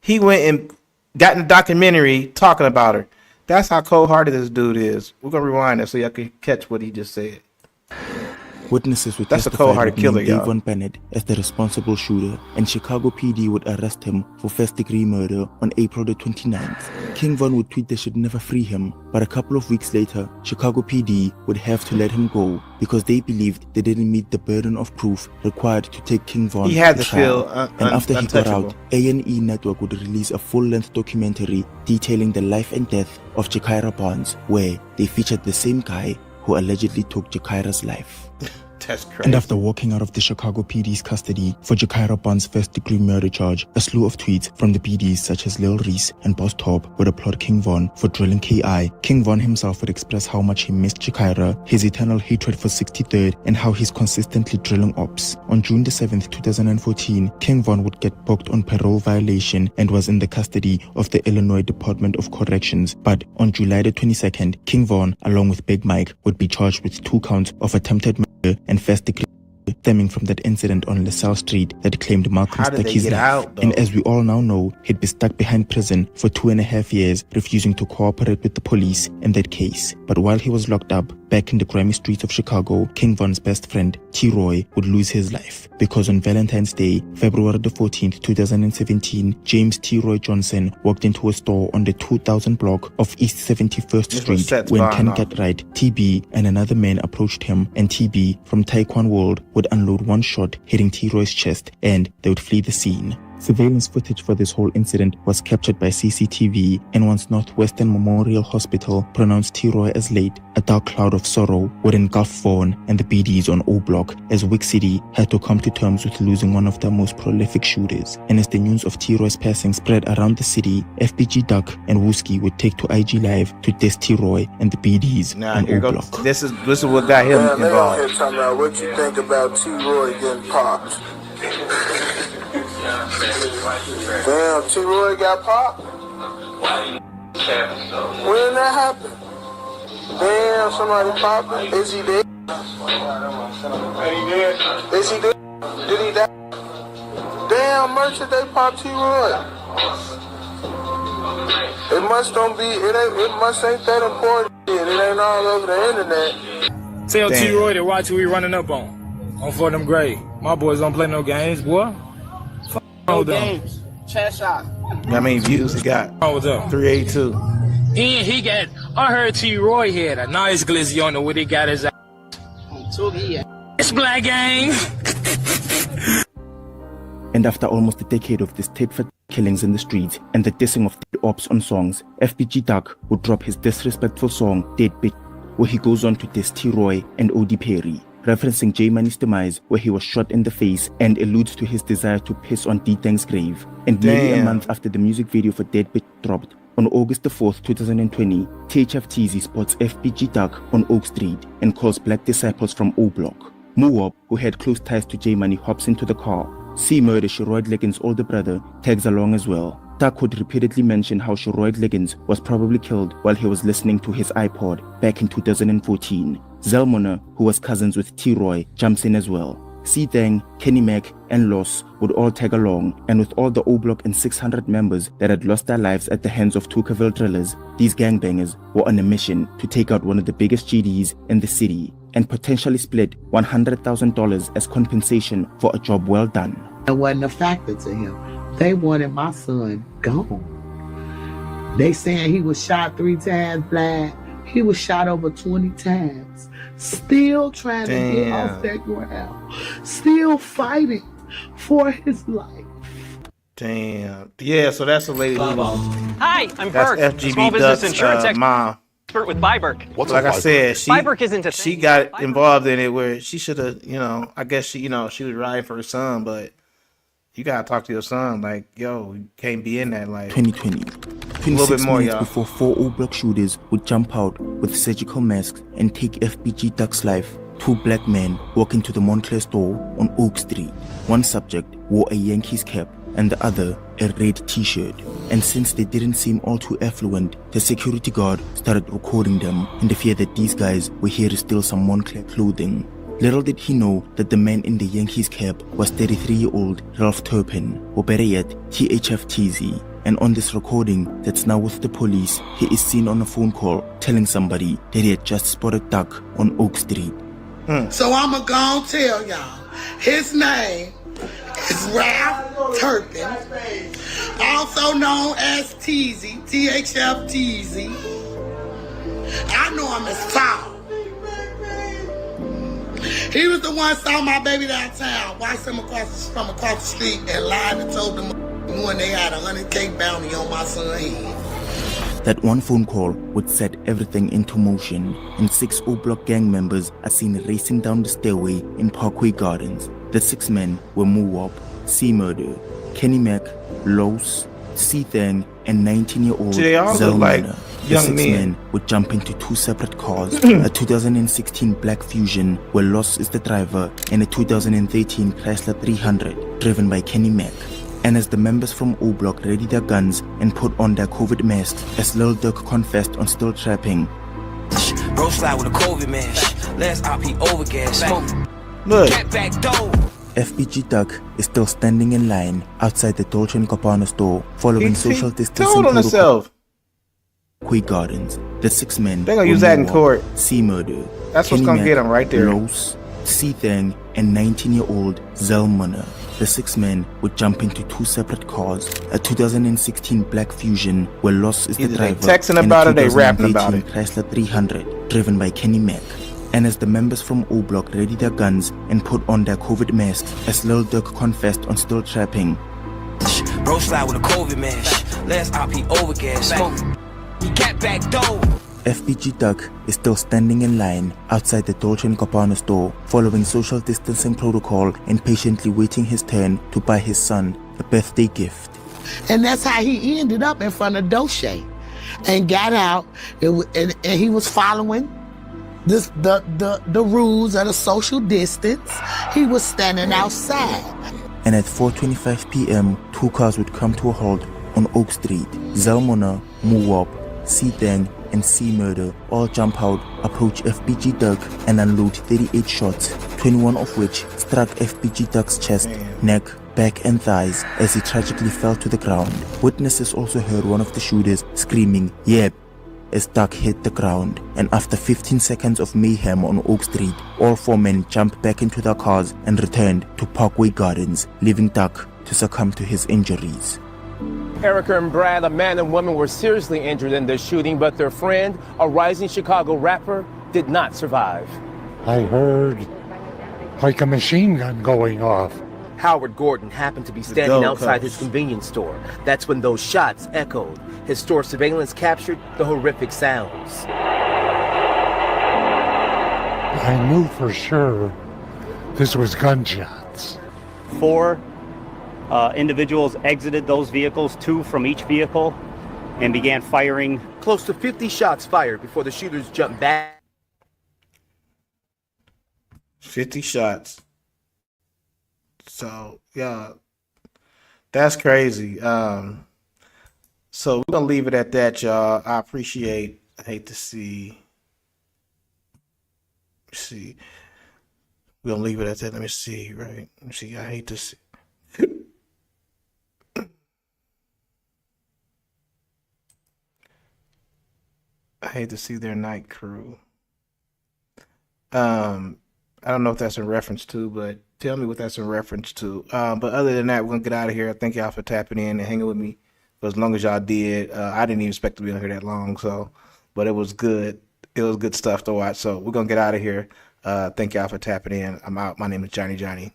He went and got in the documentary talking about her. That's how cold-hearted this dude is. We're gonna rewind it so y'all can catch what he just said. Witnesses would That's a testify cold-hearted would killer, name y'all. Davon Bennett as the responsible shooter, and Chicago PD would arrest him for first-degree murder on April the 29th. King Von would tweet they should never free him, but a couple of weeks later, Chicago PD would have to let him go because they believed they didn't meet the burden of proof required to take King Von He had to to trial. feel And after he got untouchable. out, A&E Network would release a full-length documentary detailing the life and death of Jakira Barnes, where they featured the same guy who allegedly took Jakira's life. That's crazy. And after walking out of the Chicago PD's custody for Jakira Barnes' first-degree murder charge, a slew of tweets from the PDs such as Lil Reese and Boss Top would applaud King Von for drilling KI. King Von himself would express how much he missed Jakira, his eternal hatred for 63rd, and how he's consistently drilling ops. On June the 7th, 2014, King Von would get booked on parole violation and was in the custody of the Illinois Department of Corrections. But on July the 22nd, King Von, along with Big Mike, would be charged with 2 counts of attempted murder and first degree stemming from that incident on LaSalle Street that claimed Malcolm How did they Stuckey's get life. out, though? And as we all now know, he'd be stuck behind prison for 2.5 years, refusing to cooperate with the police in that case. But while he was locked up, back in the grimy streets of Chicago, King Von's best friend, T-Roy, would lose his life. Because on Valentine's Day, February the 14th, 2017, James T-Roy Johnson walked into a store on the 2000 block of East 71st This was Street set when Vaughn Ken off. got right, TB and another man approached him, and TB from Taekwon World would unload one shot hitting T-Roy's chest, and they would flee the scene. Surveillance footage for this whole incident was captured by CCTV, and once Northwestern Memorial Hospital pronounced T-Roy as late, a dark cloud of sorrow would engulf Vaughn and the BDs on O Block as Wick City had to come to terms with losing one of their most prolific shooters. And as the news of T-Roy's passing spread around the city, FBG Duck and Wooski would take to IG Live to diss T-Roy and the BDs Nah, on here O goes. Block. This is what got him They involved. don't care talking about what you think about T-Roy getting popped. Damn, T-Roy got popped? When that happened? Damn, somebody popped him? Is he dead? Is he dead? Did he die? Damn, Merchant, they popped T-Roy. It must don't be, it must ain't that important. It ain't all over the internet. Tell Damn. T-Roy to watch who he running up on for them grade. My boys don't play no games, boy. No games. Chat shot. How many views he got? Oh, what's up? 382. He got, I heard T-Roy had a nice glizzy on the where he got his ass. It's Black Gang. And after almost a decade of these tit-for-tat killings in the streets and the dissing of dead ops on songs, FBG Duck would drop his disrespectful song, Dead Bitch, where he goes on to diss T-Roy and O.D. Perry, referencing J Money's demise where he was shot in the face, and alludes to his desire to piss on D-Tang's grave. And nearly a Damn. month after the music video for Dead Bitch dropped, on August the 4th, 2020, THF Teasy spots FBG Duck on Oak Street and calls Black Disciples from O Block. Muwab, who had close ties to J Money, hops into the car. C-Murder, Sheroyd Liggins' older brother, tags along as well. Duck would repeatedly mention how Sheroyd Liggins was probably killed while he was listening to his iPod back in 2014. Zelmona, who was cousins with T-Roy, jumps in as well. C-Thang, Kenny Mac, and Loss would all tag along, and with all the O-Block and 600 members that had lost their lives at the hands of Tuckerville drillers, these gangbangers were on a mission to take out one of the biggest GDs in the city and potentially split $100,000 as compensation for a job well done. It wasn't a factor to him. They wanted my son gone. They saying he was shot 3 times, Black. He was shot over 20 times. Still trying to get off that ground. Still fighting for his life. Damn. Yeah, so that's a lady who Hi, I'm that's Burke, FGB small business Duck's insurance expert mom. with Byberg. Like I said, Byberg isn't a she thing. got involved in it where she should have, I guess she was riding for her son, but you gotta talk to your son, like, yo, you can't be in that life. 2020. A little 26 bit more, minutes y'all. before 4 O-Block shooters would jump out with surgical masks and take FBG Duck's life, 2 black men walk into the Montclair store on Oak Street. One subject wore a Yankees cap and the other a red t-shirt. And since they didn't seem all too affluent, the security guard started recording them in the fear that these guys were here to steal some Montclair clothing. Little did he know that the man in the Yankees cap was 33-year-old Ralph Turpin, or better yet, THF Teasy. And on this recording that's now with the police, he is seen on a phone call telling somebody that he had just spotted Duck on Oak Street. So I'ma go and tell y'all, his name is Ralph Turpin, also known as Teasy, THF Teasy. I know him as Saul. He was the one saw my baby downtown, watched him from across the street, and lied and told them when they had a 100K bounty on my son's head. That one phone call would set everything into motion, and 6 O-Block gang members are seen racing down the stairway in Parkway Gardens. The 6 men were Moowop, C-Murder, Kenny Mac, Los, C-Thang, and 19-year-old they all look like Zelmana. The young 6 men. men would jump into 2 separate cars, a 2016 Black Fusion where Los is the driver, and a 2013 Chrysler 300 driven by Kenny Mac. And as the members from O-Block ready their guns and put on their COVID masks, as Lil Durk confessed on Still Trapping. Bro slide with a COVID mask. Last IP over gas. Smoke. Look. Cat back door. FBG Duck is still standing in line outside the Dolce & Gabbana store following social distancing told on himself. Quay Gardens. The 6 men They're gonna use that in court. C-Murder. That's what's gonna get him right there. Los, C-Thang, and 19-year-old Zelmana. The 6 men would jump into 2 separate cars, a 2016 Black Fusion where Los is the Either they driver, texting and about a it, they rapping about 2018 Chrysler 300 driven by Kenny Mac. And as the members from O-Block ready their guns and put on their COVID masks, as Lil Durk confessed on Still Trapping. Bro slide with a COVID mask. Last IP over gas. Smoke. Cat back door. FBG Duck is still standing in line outside the Dolce & Gabbana store following social distancing protocol and patiently waiting his turn to buy his son a birthday gift. And that's how he ended up in front of Dolce and got out, and he was following the rules of the social distance. He was standing outside. And at 4:25 p.m., 2 cars would come to a halt on Oak Street. Zelmana, Moowop, C-Thang, and C-Murder all jump out, approach FBG Duck, and unload 38 shots, 21 of which struck FBG Duck's chest, neck, back, and thighs as he tragically fell to the ground. Witnesses also heard one of the shooters screaming, "Yep," as Duck hit the ground, and after 15 seconds of mayhem on Oak Street, all 4 men jumped back into their cars and returned to Parkway Gardens, leaving Duck to succumb to his injuries. Erica and Brad, a man and woman, were seriously injured in this shooting, but their friend, a rising Chicago rapper, did not survive. I heard like a machine gun going off. Howard Gordon happened to be standing outside his convenience store. That's when those shots echoed. His store surveillance captured the horrific sounds. I knew for sure this was gunshots. 4 individuals exited those vehicles, 2 from each vehicle, and began firing. Close to 50 shots fired before the shooters jumped back. 50 shots. So, yeah, that's crazy. So we're gonna leave it at that, y'all. I hate to see. We're gonna leave it at that. Let me see, right? Let me see. I hate to see. I hate to see their night crew. I don't know if that's in reference to, but tell me what that's in reference to. But other than that, we're gonna get out of here. Thank y'all for tapping in and hanging with me for as long as y'all did. I didn't even expect to be on here that long, but it was good. It was good stuff to watch. So we're gonna get out of here. Thank y'all for tapping in. I'm out. My name is Johnny Johnny.